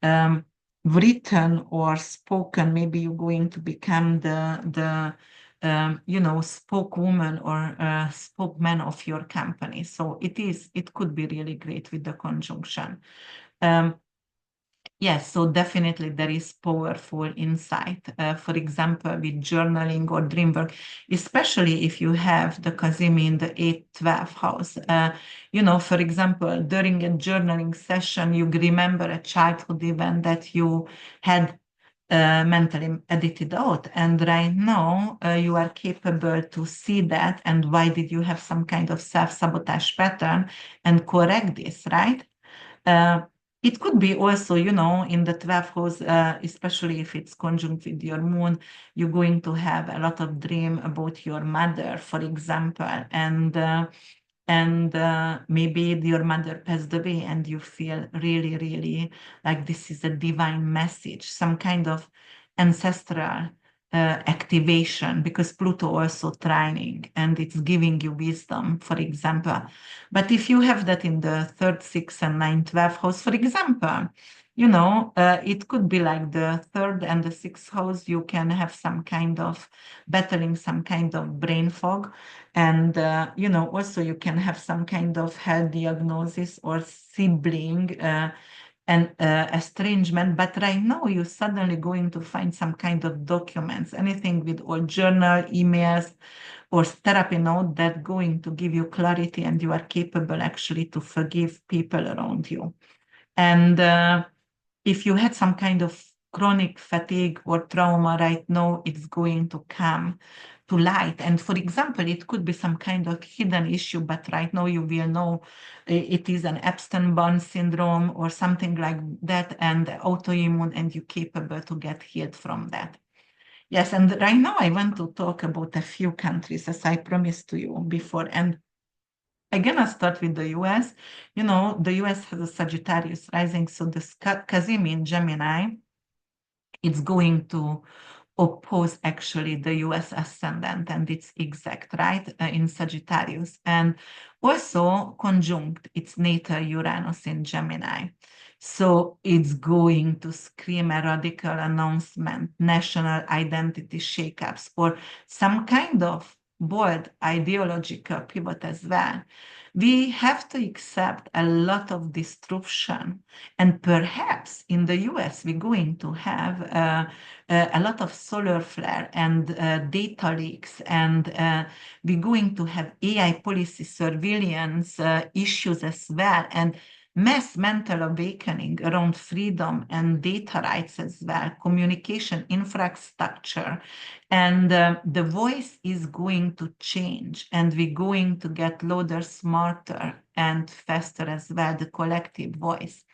um, written or spoken. Maybe you're going to become the spokeswoman or spokesman of your company. So it could be really great with the conjunction. Yes, so definitely there is powerful insight. For example, with journaling or dream work, especially if you have the Cazimi in the 8th, 12th house. For example, during a journaling session, you remember a childhood event that you had mentally edited out. And right now, you are capable to see that. And why did you have some kind of self-sabotage pattern and correct this, right? Uh, it could be also, in the 12th house, especially if it's conjunct with your moon, you're going to have a lot of dream about your mother, for example, and maybe your mother passed away and you feel really, really like this is a divine message, some kind of ancestral activation, because Pluto also trining and it's giving you wisdom, for example. But if you have that in the 3rd, 6th, and 9th, 12th house, for example, it could be like the 3rd and the 6th house, you can have some kind of battling, some kind of brain fog. And, also you can have some kind of health diagnosis or sibling and estrangement. But right now, you're suddenly going to find some kind of documents, anything with old journal, emails, or therapy note that going to give you clarity, and you are capable actually to forgive people around you. And if you had some kind of chronic fatigue or trauma right now, it's going to come to light. And for example, it could be some kind of hidden issue, but right now you will know it is an Epstein-Barr syndrome or something like that, and autoimmune, and you're capable to get healed from that. Yes, and right now I want to talk about a few countries, as I promised to you before. And I'm gonna start with the US. The US has a Sagittarius rising, so the Cazimi in Gemini, it's going to oppose actually the US ascendant and its exact, right, in Sagittarius, and also conjunct its natal Uranus in Gemini. So it's going to scream a radical announcement, national identity shakeups, or some kind of bold ideological pivot as well. We have to accept a lot of disruption, and perhaps in the US we're going to have a lot of solar flare and data leaks, and we're going to have AI policy surveillance issues as well, and mass mental awakening around freedom and data rights as well, communication infrastructure. And the voice is going to change, and we're going to get louder, smarter, and faster as well, the collective voice.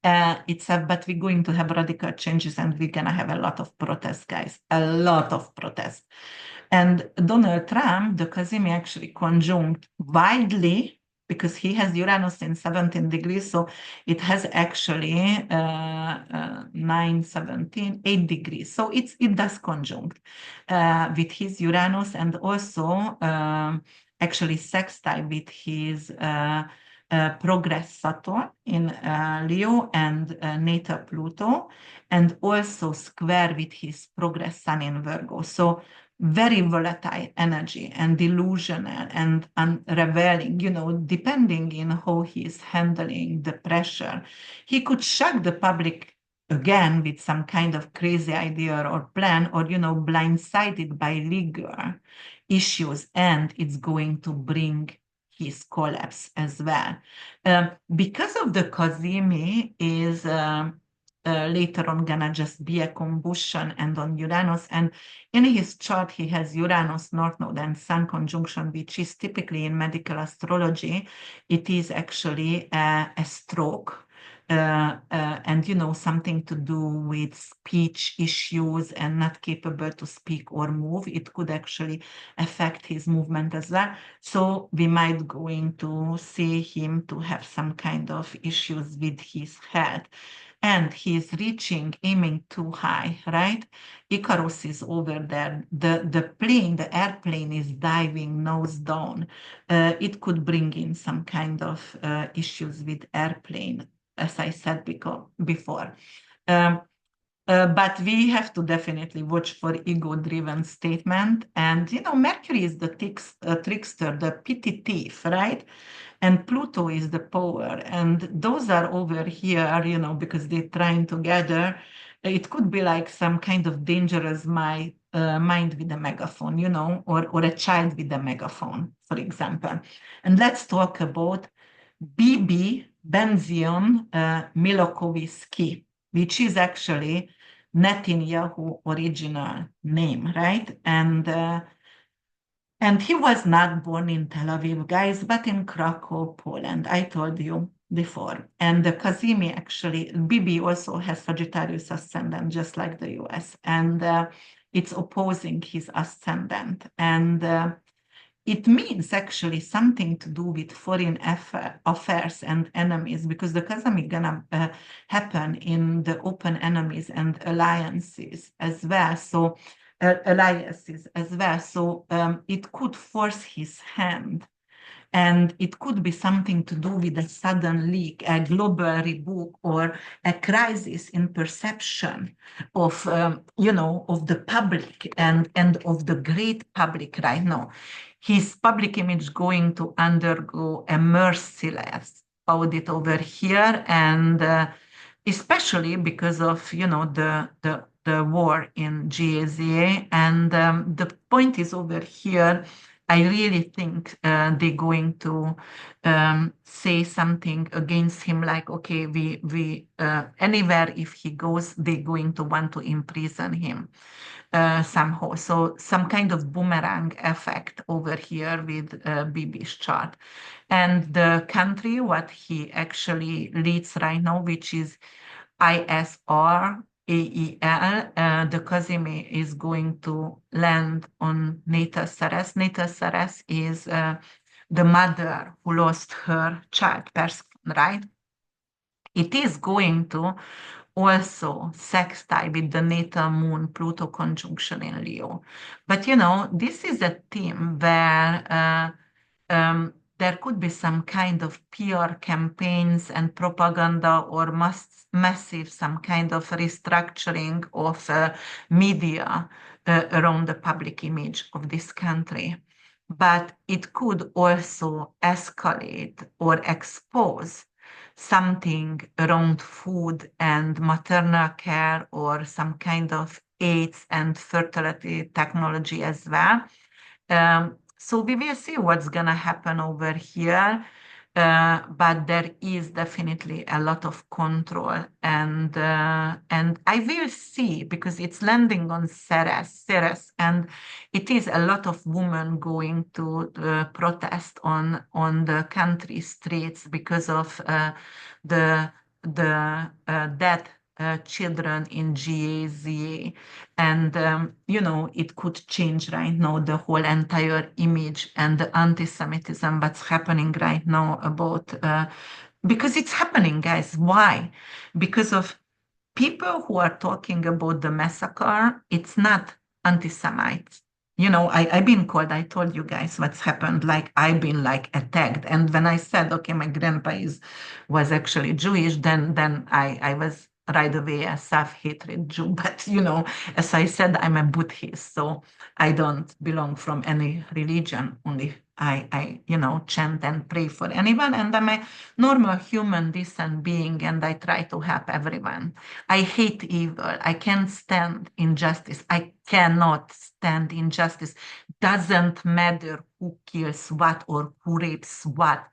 But we're going to have radical changes, and we're going to have a lot of protests, guys, a lot of protests. And Donald Trump, the Cazimi actually conjunct widely, because he has Uranus in 17 degrees. So it has actually 9, 17, 8 degrees. So it does conjunct with his Uranus, and also actually sextile with his progress Saturn in Leo and natal Pluto, and also square with his progress Sun in Virgo. So very volatile energy and delusional and unraveling, depending on how he is handling the pressure. He could shock the public again with some kind of crazy idea or plan, or, blindsided by legal issues, and it's going to bring his collapse as well. Because of the Cazimi is later on gonna just be a combustion and on Uranus, and in his chart he has Uranus, North Node, and Sun conjunction, which is typically in medical astrology, it is actually a stroke. and something to do with speech issues and not capable to speak or move. It could actually affect his movement as well. So we might going to see him to have some kind of issues with his health. And he's aiming too high, right? Icarus is over there. The airplane is diving nose down. It could bring in some kind of issues with airplane, as I said before. Um, but we have to definitely watch for ego-driven statement. And, Mercury is the trickster, the pity thief, right? And Pluto is the power. And those are over here, because they're trying together. It could be like some kind of dangerous mind with a megaphone, or a child with a megaphone, for example. And let's talk about BB Benzion Milokowiski, which is actually Netanyahu original name, right? And he was not born in Tel Aviv, guys, but in Krakow, Poland. I told you before. And the Kazimi actually, Bibi also has Sagittarius ascendant, just like the US. And it's opposing his ascendant. And it means actually something to do with foreign affairs and enemies, because the Kazami gonna happen in the open enemies and alliances as well. So alliances as well. So it could force his hand. And it could be something to do with a sudden leak, a global reboot, or a crisis in perception of, of the public and of the great public right now. His public image going to undergo a merciless audit over here, and especially because of, the war in GAZA. And the point is over here, I really think they're going to say something against him, like, okay, we anywhere if he goes, they're going to want to imprison him somehow. So some kind of boomerang effect over here with Bibi's chart. And the country, what he actually leads right now, which is ISR, AEL, the Kazimi is going to land on Neta Saras. Neta Saras is the mother who lost her child person, right? It is going to also sextile with the natal moon Pluto conjunction in Leo. But this is a theme where there could be some kind of PR campaigns and propaganda, or massive some kind of restructuring of media around the public image of this country. But it could also escalate or expose something around food and maternal care, or some kind of AIDS and fertility technology as well. So we will see what's going to happen over here. But there is definitely a lot of control, and I will see, because it's landing on Ceres, and it is a lot of women going to protest on the country streets because of the dead children in GAZA. And it could change right now the whole entire image and the anti-Semitism that's happening right now about because it's happening, guys. Why? Because of people who are talking about the massacre. It's not anti-Semites. I've been called, I told you guys what's happened, like I've been like attacked. And when I said, okay, my grandpa was actually Jewish, then I was right away a self-hatred Jew. But, as I said, I'm a Buddhist, so I don't belong from any religion, only I chant and pray for anyone. And I'm a normal human, decent being, and I try to help everyone. I hate evil. I can't stand injustice. I cannot stand injustice. Doesn't matter who kills what or who rapes what.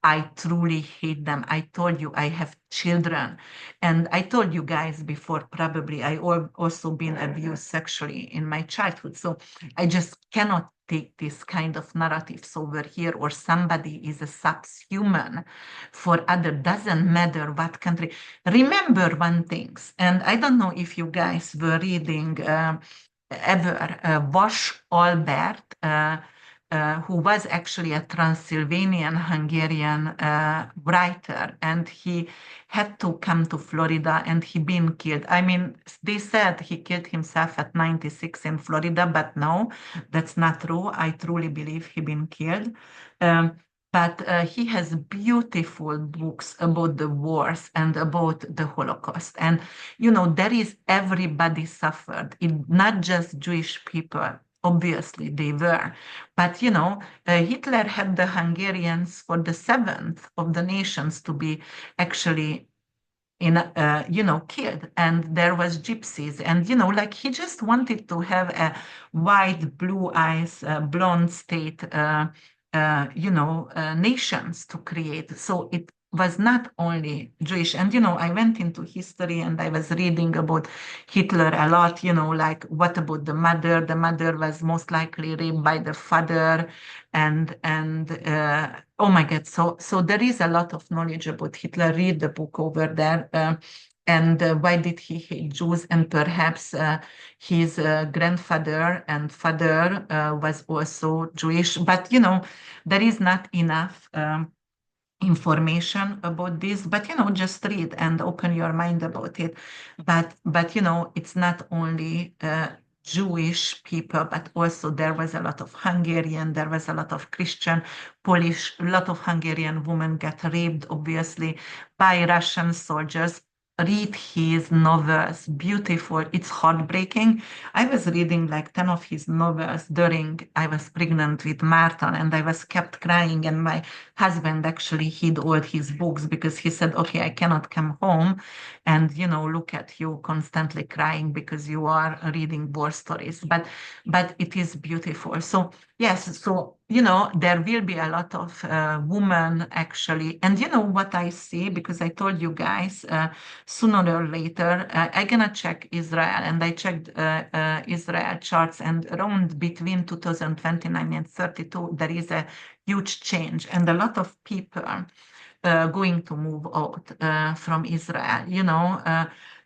I truly hate them. I told you I have children. And I told you guys before, probably I also been abused sexually in my childhood. So I just cannot take this kind of narratives over here, or somebody is a subhuman for other, doesn't matter what country. Remember one thing, and I don't know if you guys were reading ever Vas Albert, who was actually a Transylvanian Hungarian writer, and he had to come to Florida and he been killed. I mean, they said he killed himself at 96 in Florida, but no, that's not true. I truly believe he been killed. But he has beautiful books about the wars and about the Holocaust. And, you know, there is everybody suffered, not just Jewish people. Obviously, they were. But, you know, Hitler had the Hungarians for the seventh of the nations to be actually killed, and there was gypsies, and like he just wanted to have a white, blue eyes, blonde state, nations to create. So it was not only Jewish. And I went into history and I was reading about Hitler a lot. Like, what about the mother? The mother was most likely raped by the father, and oh my God, so there is a lot of knowledge about Hitler. Read the book over there. And why did he hate Jews? And perhaps his grandfather and father was also Jewish. But there is not enough information about this. But just read and open your mind about it. But it's not only Jewish people, but also there was a lot of Hungarian, there was a lot of Christian, Polish, a lot of Hungarian women get raped, obviously, by Russian soldiers. Read his novels, beautiful. It's heartbreaking. I was reading like 10 of his novels during I was pregnant with Martin, and I was kept crying, and my husband actually hid all his books because he said, okay, I cannot come home and look at you constantly crying because you are reading war stories. But it is beautiful. So yes, so there will be a lot of women actually. And what I see, because I told you guys, sooner or later, I'm gonna check Israel, and I checked Israel charts, and around between 2029 and 32, there is a huge change, and a lot of people going to move out from Israel.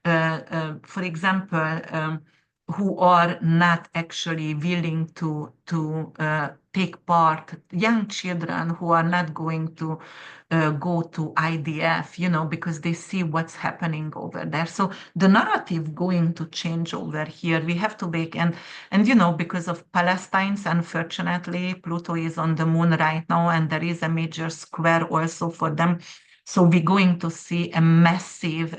For example, who are not actually willing to take part, young children who are not going to go to IDF, because they see what's happening over there. So the narrative going to change over here. We have to make, and because of Palestine's, unfortunately, Pluto is on the moon right now, and there is a major square also for them. So we're going to see a massive,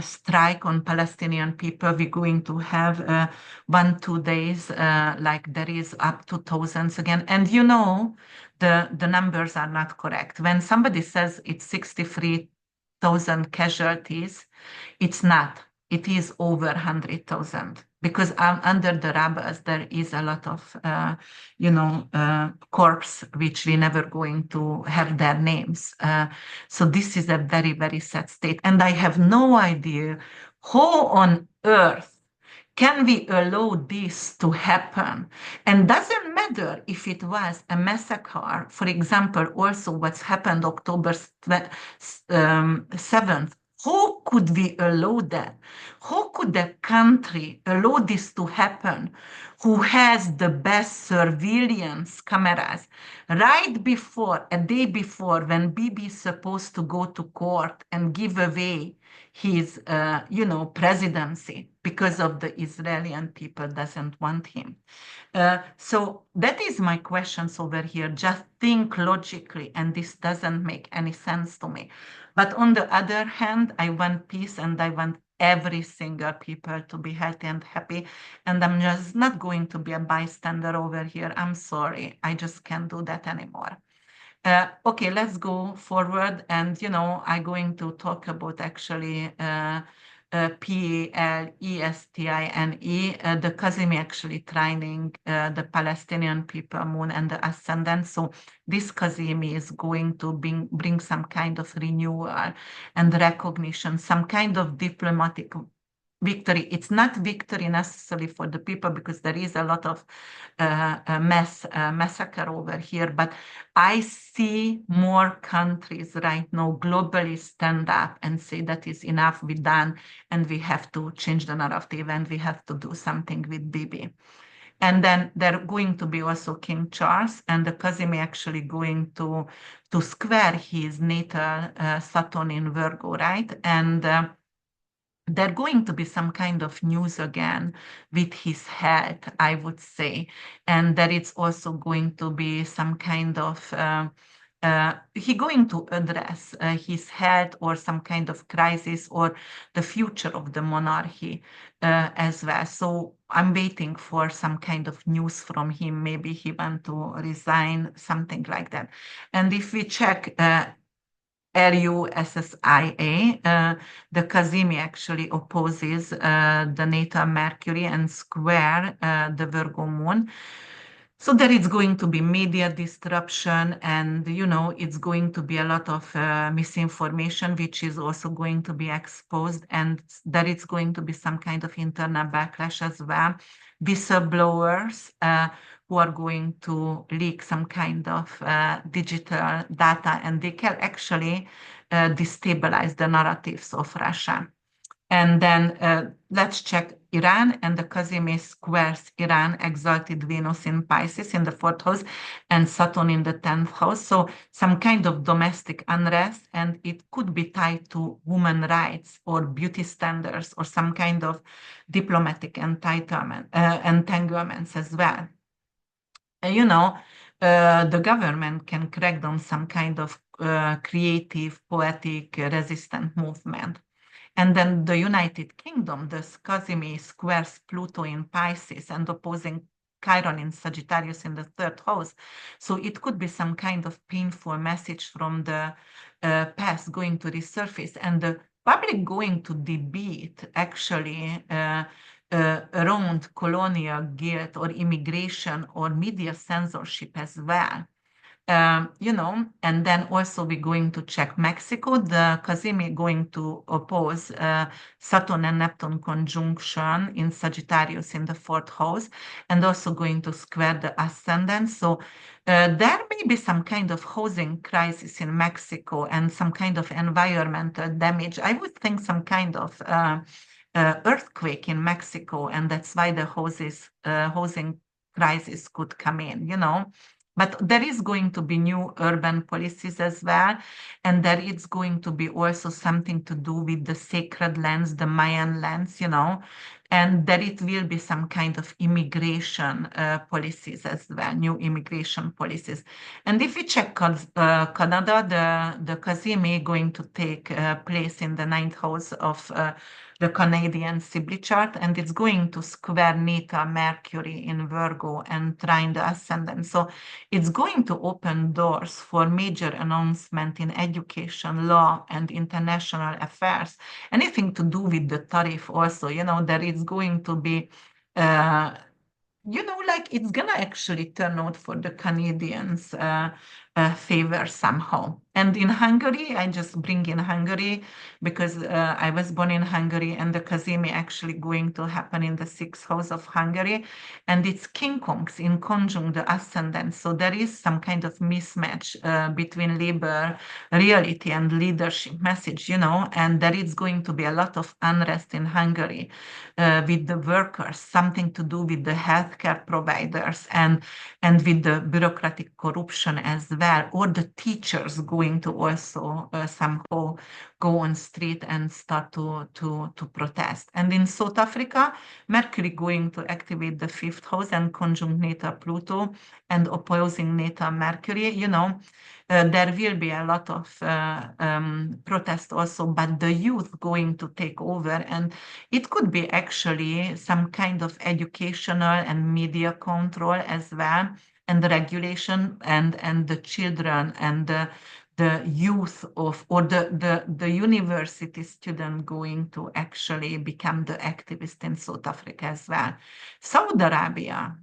strike on Palestinian people. We're going to have 1-2 days, like there is up to thousands again. And the numbers are not correct. When somebody says it's 63,000 casualties, it's not. It is over 100,000, because under the rubbles there is a lot of corpse which we never going to have their names. So this is a very, very sad state, and I have no idea how on earth can we allow this to happen? And doesn't matter if it was a massacre, for example, also what's happened October 7th. How could we allow that? How could a country allow this to happen who has the best surveillance cameras right before, a day before, when Bibi is supposed to go to court and give away his, presidency because of the Israeli people doesn't want him. So that is my questions over here. Just think logically, and this doesn't make any sense to me. But on the other hand, I want peace, and I want every single people to be healthy and happy. And I'm just not going to be a bystander over here. I'm sorry. I just can't do that anymore. Okay, let's go forward. And, I'm going to talk about actually Palestine, the Cazimi actually trining the Palestinian people, moon, and the ascendant. So this Cazimi is going to bring some kind of renewal and recognition, some kind of diplomatic victory. It's not victory necessarily for the people because there is a lot of massacre over here. But I see more countries right now globally stand up and say that is enough, we done, and we have to change the narrative and we have to do something with Bibi. And then they're going to be also King Charles and the Cazimi actually going to square his natal Saturn in Virgo, right? And there going to be some kind of news again with his health, I would say. And that it's also going to be some kind of he going to address his health or some kind of crisis or the future of the monarchy as well. So I'm waiting for some kind of news from him. Maybe he want to resign, something like that. And if we check RUSSIA, the Cazimi actually opposes the natal Mercury and square the Virgo moon. So there is going to be media disruption and, it's going to be a lot of misinformation, which is also going to be exposed, and there is going to be some kind of internal backlash as well. Whistleblowers who are going to leak some kind of digital data, and they can actually destabilize the narratives of Russia. And then let's check Iran, and the Cazimi squares Iran, exalted Venus in Pisces in the 4th house and Saturn in the 10th house. So some kind of domestic unrest, and it could be tied to women rights or beauty standards or some kind of diplomatic entanglements as well. The government can crack down some kind of creative, poetic, resistant movement. And then the United Kingdom, the Cazimi squares Pluto in Pisces and opposing Chiron in Sagittarius in the 3rd house. So it could be some kind of painful message from the past going to resurface, and the public going to debate actually around colonial guilt or immigration or media censorship as well. And then also we're going to check Mexico. The Cazimi going to oppose Saturn and Neptune conjunction in Sagittarius in the 4th house, and also going to square the ascendant. So there may be some kind of housing crisis in Mexico and some kind of environmental damage. I would think some kind of earthquake in Mexico, and that's why the housing crisis could come in. But there is going to be new urban policies as well. And there is going to be also something to do with the sacred lands, the Mayan lands, and that it will be some kind of immigration policies as well, new immigration policies. And if we check Canada, the Cazimi going to take place in the 9th house of the Canadian Sibley chart, and it's going to square natal Mercury in Virgo and trine the ascendant. So it's going to open doors for major announcement in education, law, and international affairs. Anything to do with the tariff also, there is going to be like it's gonna actually turn out for the Canadians' favor somehow. And in Hungary, I just bring in Hungary because I was born in Hungary, and the Cazimi actually going to happen in the 6th house of Hungary, and it's King Kongs in conjunct the ascendant. So there is some kind of mismatch between labor reality and leadership message, and there is going to be a lot of unrest in Hungary with the workers, something to do with the healthcare providers and with the bureaucratic corruption as well, or the teachers going to also somehow go on street and start to protest. And in South Africa, Mercury going to activate the 5th house and conjunct natal Pluto and opposing natal Mercury, there will be a lot of protest also, but the youth going to take over, and it could be actually some kind of educational and media control as well, and the regulation and the children and the youth or the university student going to actually become the activist in South Africa as well. Saudi Arabia,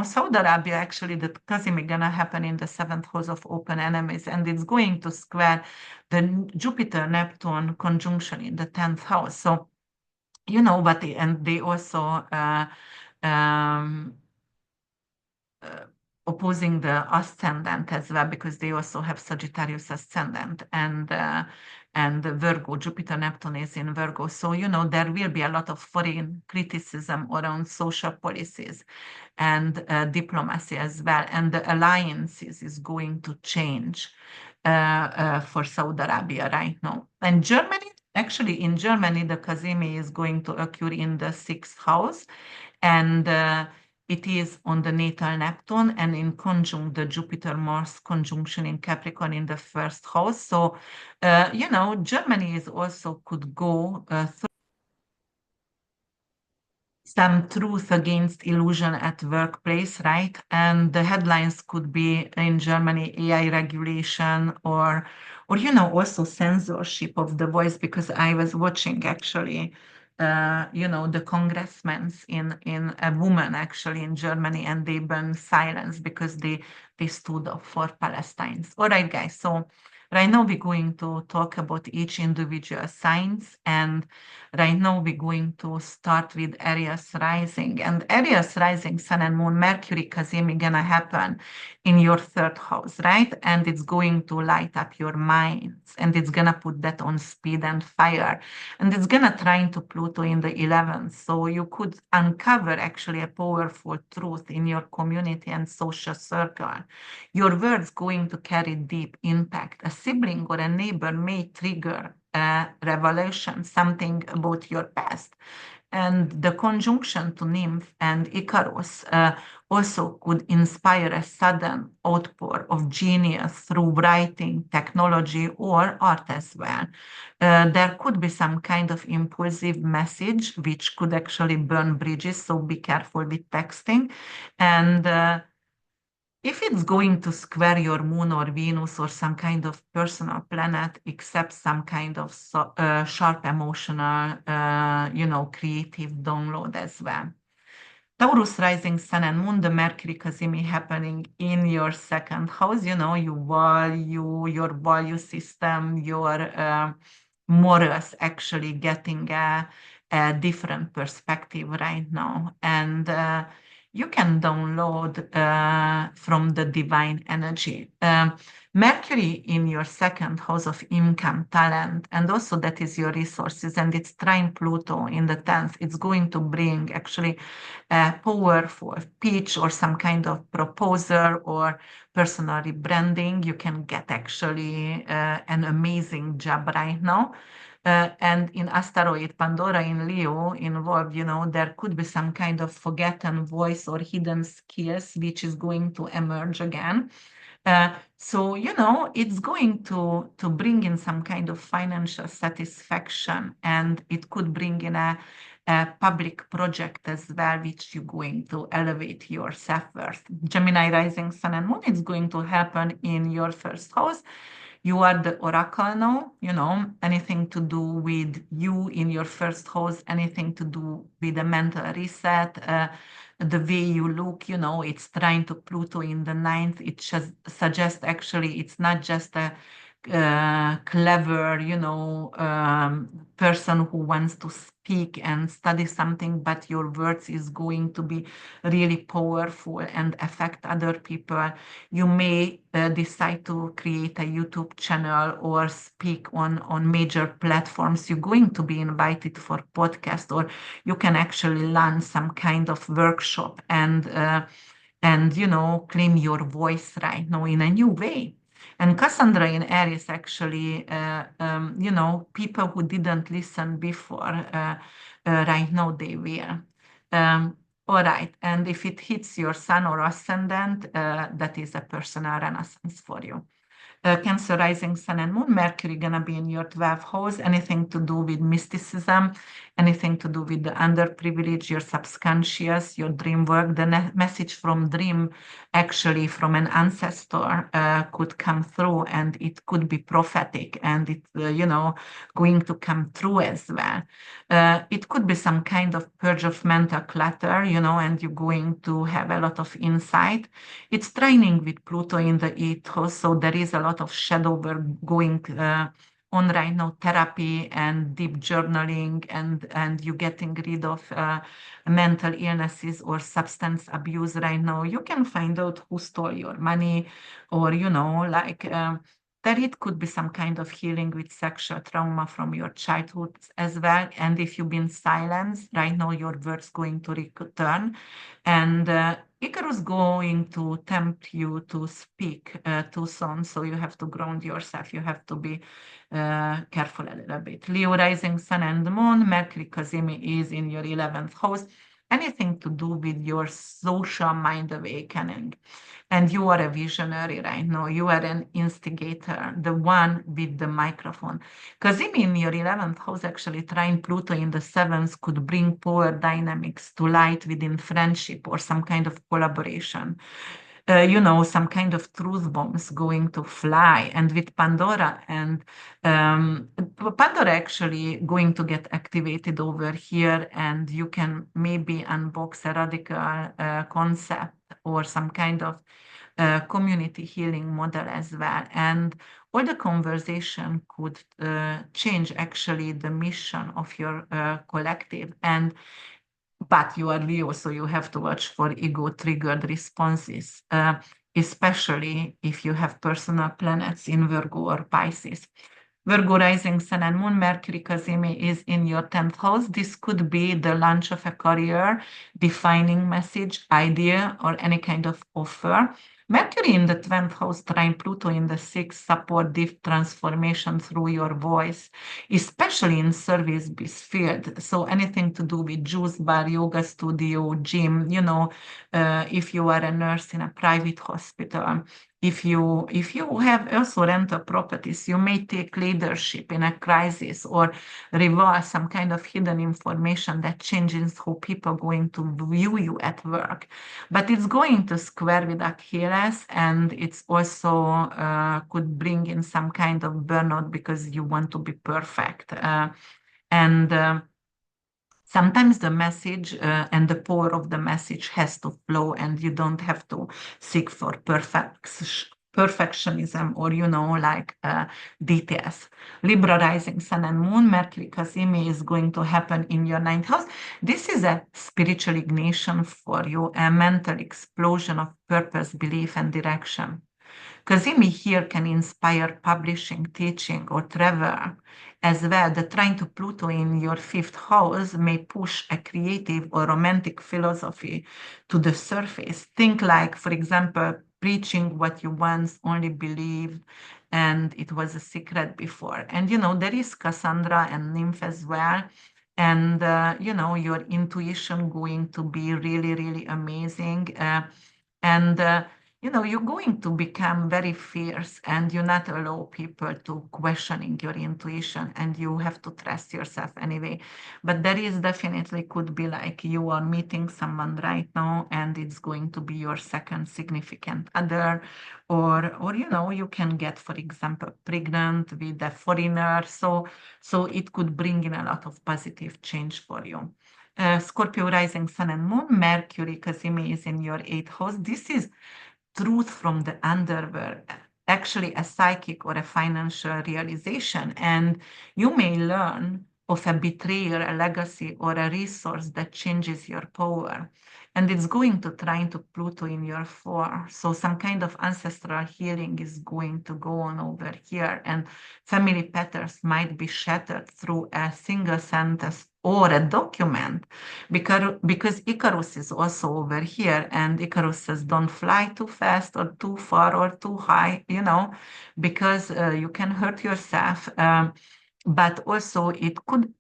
Saudi Arabia actually, the Cazimi gonna happen in the 7th house of open enemies, and it's going to square the Jupiter-Neptune conjunction in the 10th house. So you know, but and they also um, uh, opposing the ascendant as well, because they also have Sagittarius ascendant and Virgo. Jupiter Neptune is in Virgo, so you know there will be a lot of foreign criticism around social policies and diplomacy as well, and the alliances is going to change for Saudi Arabia right now. And Germany, actually in Germany, the Cazimi is going to occur in the sixth house, and it is on the natal Neptune and in conjunct the Jupiter-Mars conjunction in Capricorn in the first house. So, you know, Germany is also could go through some truth against illusion at workplace, right? And the headlines could be in Germany, AI regulation or you know, also censorship of the voice, because I was watching actually, you know, the congressmen in a woman actually in Germany, and they burned silence because they stood up for Palestine. All right, guys. So right now we're going to talk about each individual signs, and right now, we're going to start with Aries rising. And Aries rising, Sun and Moon, Mercury Cazimi gonna happen in your third house, right? And it's going to light up your minds, and it's gonna put that on speed and fire. And it's gonna trine to Pluto in the 11th. So you could uncover actually a powerful truth in your community and social circle. Your words going to carry deep impact. A sibling or a neighbor may trigger revelation, something about your past. And the conjunction to Nymph and Icarus also could inspire a sudden outpour of genius through writing, technology, or art as well. There could be some kind of impulsive message which could actually burn bridges, so be careful with texting. And if it's going to square your moon or Venus or some kind of personal planet, except some kind of sharp emotional, you know, creative download as well. Taurus rising sun and moon, the Mercury Cazimi happening in your second house, you know, your value system, your morals actually getting a different perspective right now. And you can download from the divine energy. Mercury in your second house of income, talent, and also that is your resources, and it's trine Pluto in the 10th. It's going to bring actually a powerful pitch or some kind of proposal or personal rebranding. You can get actually an amazing job right now. And in asteroid Pandora in Leo involved, you know, there could be some kind of forgotten voice or hidden skills which is going to emerge again. So, you know, it's going to bring in some kind of financial satisfaction, and it could bring in a public project as well, which you're going to elevate your self-worth. Gemini rising sun and moon is going to happen in your first house. You are the oracle now, you know, anything to do with you in your first house, anything to do with a mental reset, the way you look, you know, it's trying to Pluto in the 9th. It just suggests actually it's not just a clever, you know, person who wants to speak and study something, but your words is going to be really powerful and affect other people. You may decide to create a YouTube channel or speak on major platforms. You're going to be invited for podcast, or you can actually learn some kind of workshop and you know, claim your voice right now in a new way. And Cassandra in Aries actually, you know, people who didn't listen before, right now they will. All right, and if it hits your sun or ascendant, that is a personal renaissance for you. Cancer rising sun and moon, Mercury gonna be in your 12th house, anything to do with mysticism, anything to do with the underprivileged, your subconscious, your dream work. The message from dream, actually from an ancestor, could come through, and it could be prophetic, and it's, you know, going to come through as well. It could be some kind of purge of mental clutter, you know, and you're going to have a lot of insight. It's training with Pluto in the 8th house, so there is a lot of shadow work going on right now therapy and deep journaling, and you getting rid of mental illnesses or substance abuse right now, you can find out who stole your money, or that it could be some kind of healing with sexual trauma from your childhood as well. And if you've been silenced, right now your words going to return. And Icarus going to tempt you to speak too soon, so you have to ground yourself. You have to be careful a little bit. Leo rising, sun and moon, Mercury Cazimi is in your 11th house. Anything to do with your social mind awakening. And you are a visionary right now. You are an instigator, the one with the microphone. Cazimi in your 11th house, actually trying Pluto in the 7th, could bring power dynamics to light within friendship or some kind of collaboration. Some kind of truth bombs going to fly. And with Pandora, and Pandora actually going to get activated over here, and you can maybe unbox a radical concept or some kind of community healing model as well. And all the conversation could change actually the mission of your collective. But you are Leo, so you have to watch for ego-triggered responses, especially if you have personal planets in Virgo or Pisces. Virgo rising, sun and moon, Mercury Cazimi is in your 10th house. This could be the launch of a career, defining message, idea, or any kind of offer. Mercury in the 12th house, trine Pluto in the 6th, support deep transformation through your voice, especially in service-based field. So anything to do with juice bar, yoga studio, gym, if you are a nurse in a private hospital, if you have also rental properties, you may take leadership in a crisis or reveal some kind of hidden information that changes how people are going to view you at work. But it's going to square with Achilles, and it's also could bring in some kind of burnout because you want to be perfect. And sometimes the message and the power of the message has to flow, and you don't have to seek for perfectionism or details. Libra rising, sun and moon, Mercury Cazimi is going to happen in your 9th house. This is a spiritual ignition for you, a mental explosion of purpose, belief, and direction. Cazimi here can inspire publishing, teaching, or travel as well. The trine to Pluto in your 5th house may push a creative or romantic philosophy to the surface. Think like, for example, preaching what you once only believed and it was a secret before. And there is Cassandra and Nymph as well. And your intuition going to be really, really amazing. You're going to become very fierce, and you not allow people to questioning your intuition, and you have to trust yourself anyway. But there is definitely could be like you are meeting someone right now, and it's going to be your second significant other, or you can get, for example, pregnant with a foreigner. So it could bring in a lot of positive change for you. Scorpio rising, sun and moon, Mercury Cazimi is in your 8th house. This is truth from the underworld, actually a psychic or a financial realization. And you may learn of a betrayal, a legacy, or a resource that changes your power. And it's going to trine to Pluto in your 4. So some kind of ancestral healing is going to go on over here. And family patterns might be shattered through a single sentence or a document, because Icarus is also over here, and Icarus says don't fly too fast or too far or too high, because you can hurt yourself. But also it could,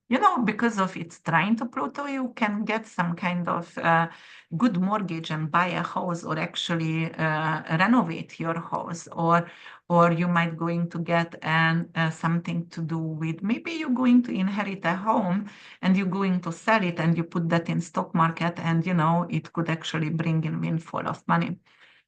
because of its trine to Pluto, you can get some kind of good mortgage and buy a house, or actually renovate your house, or you might going to get something to do with, maybe you're going to inherit a home and you're going to sell it, and you put that in stock market, and it could actually bring in windfall of money.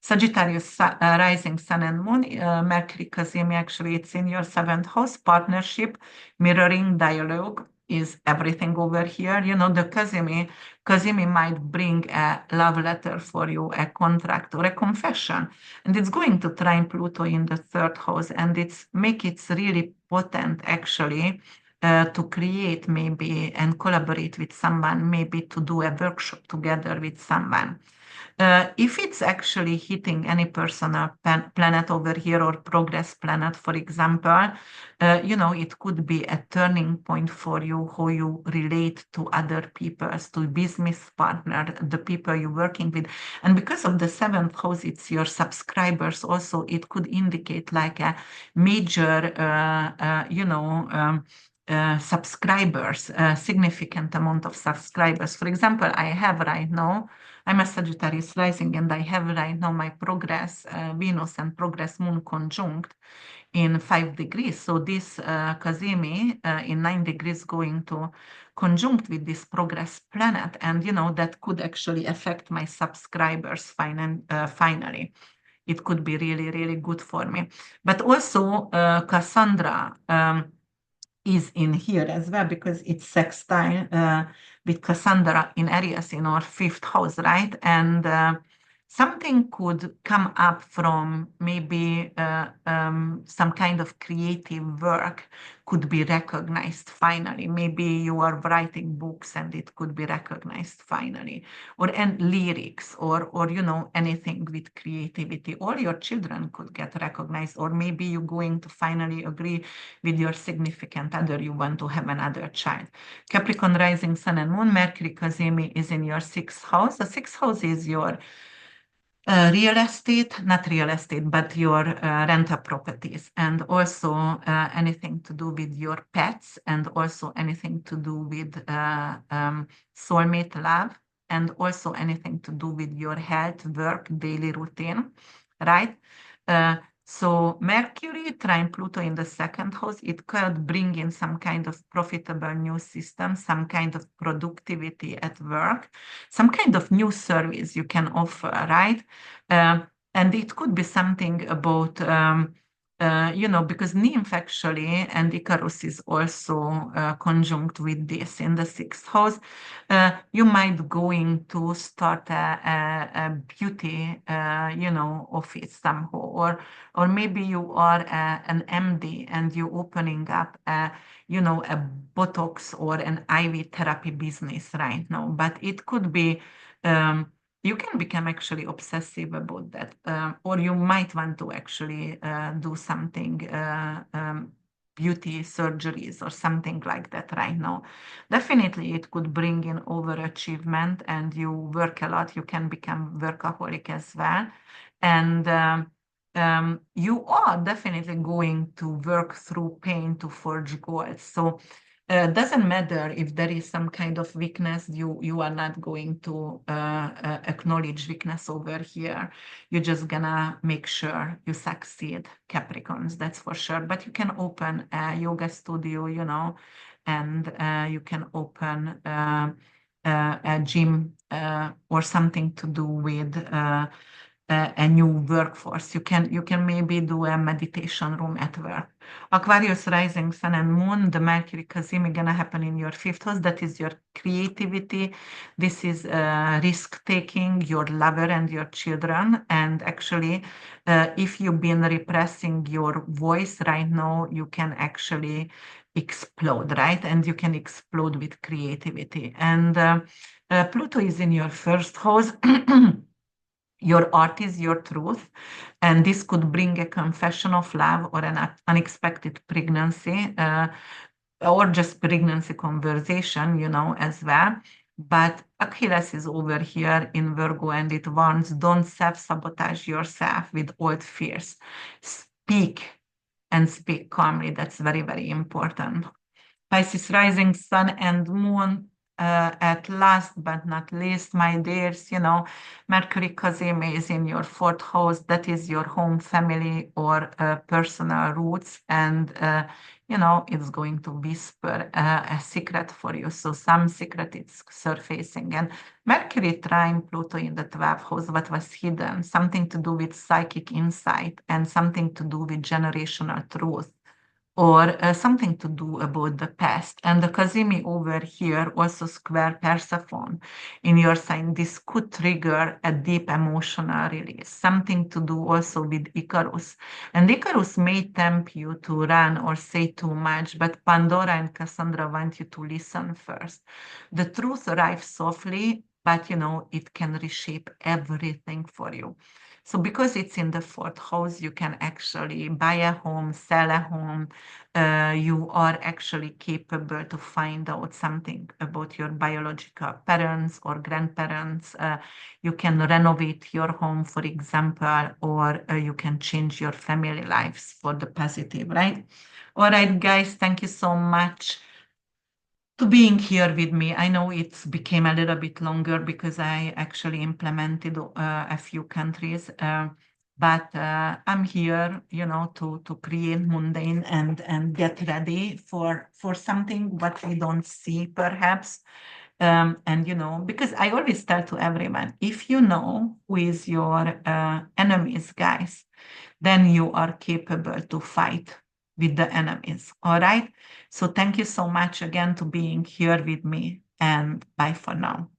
Sagittarius rising, sun and moon, Mercury Cazimi, actually it's in your 7th house. Partnership, mirroring, dialogue is everything over here. The Cazimi might bring a love letter for you, a contract or a confession, and it's going to trine Pluto in the 3rd house, and it's make it really potent actually to create maybe and collaborate with someone, maybe to do a workshop together with someone. If it's actually hitting any personal planet over here or progress planet, for example, it could be a turning point for you, how you relate to other people, to business partner, the people you're working with. And because of the seventh house, it's your subscribers also, it could indicate like a major, subscribers, a significant amount of subscribers. For example, I have right now, I'm a Sagittarius rising, and I have right now my progress Venus and progress Moon conjunct in 5 degrees. So this Cazimi in 9 degrees going to conjunct with this progress planet, and that could actually affect my subscribers finally. It could be really, really good for me. But also Cassandra is in here as well, because it's sextile with Cassandra in Aries in our 5th house, right? And something could come up from maybe some kind of creative work could be recognized finally. Maybe you are writing books and it could be recognized finally, or lyrics, or anything with creativity. All your children could get recognized, or maybe you're going to finally agree with your significant other, you want to have another child. Capricorn rising, sun and moon, Mercury Cazimi is in your 6th house. The 6th house is your real estate, not real estate, but your rental properties, and also anything to do with your pets, and also anything to do with soulmate love, and also anything to do with your health, work, daily routine, right? So Mercury trine Pluto in the 2nd house, it could bring in some kind of profitable new system, some kind of productivity at work, some kind of new service you can offer, right? And it could be something about, because nymph actually, and Icarus is also conjunct with this in the 6th house. You might going to start a beauty, office somehow, or maybe you are an MD and you're opening up a Botox or an IV therapy business right now. But it could be, you can become actually obsessive about that, or you might want to actually do something, beauty surgeries or something like that right now. Definitely, it could bring in overachievement, and you work a lot. You can become workaholic as well, and you are definitely going to work through pain to forge goals. So doesn't matter if there is some kind of weakness, you are not going to acknowledge weakness over here. You're just gonna make sure you succeed, Capricorns, that's for sure. But you can open a yoga studio, and you can open a gym or something to do with a new workforce. You can maybe do a meditation room at work. Aquarius rising, sun and moon, the Mercury Cazimi gonna happen in your 5th house. That is your creativity. This is risk taking, your lover and your children. And actually, if you've been repressing your voice right now, you can actually explode, right? And you can explode with creativity. And Pluto is in your 1st house. Your art is your truth, and this could bring a confession of love or an unexpected pregnancy, or just pregnancy conversation, as well. But Achilles is over here in Virgo, and it warns, don't self-sabotage yourself with old fears. Speak, and speak calmly. That's very, very important. Pisces rising, sun and moon. At last but not least, my dears, Mercury Cazimi is in your 4th house. That is your home, family, or personal roots. And, it's going to whisper a secret for you. So some secret is surfacing. And Mercury trine Pluto in the 12th house, what was hidden, something to do with psychic insight and something to do with generational truth, or something to do about the past. And the Cazimi over here also square Persephone in your sign. This could trigger a deep emotional release, something to do also with Icarus. And Icarus may tempt you to run or say too much, but Pandora and Cassandra want you to listen first. The truth arrives softly, but it can reshape everything for you. So because it's in the fourth house, you can actually buy a home, sell a home. You are actually capable to find out something about your biological parents or grandparents. You can renovate your home, for example, or you can change your family lives for the positive, right? All right, guys, thank you so much to being here with me. I know it's became a little bit longer because I actually implemented a few countries, but I'm here, to create mundane and get ready for something what we don't see perhaps. And because I always tell to everyone, if you know who is your enemies, guys, then you are capable to fight with the enemies. All right. So thank you so much again to being here with me, and bye for now.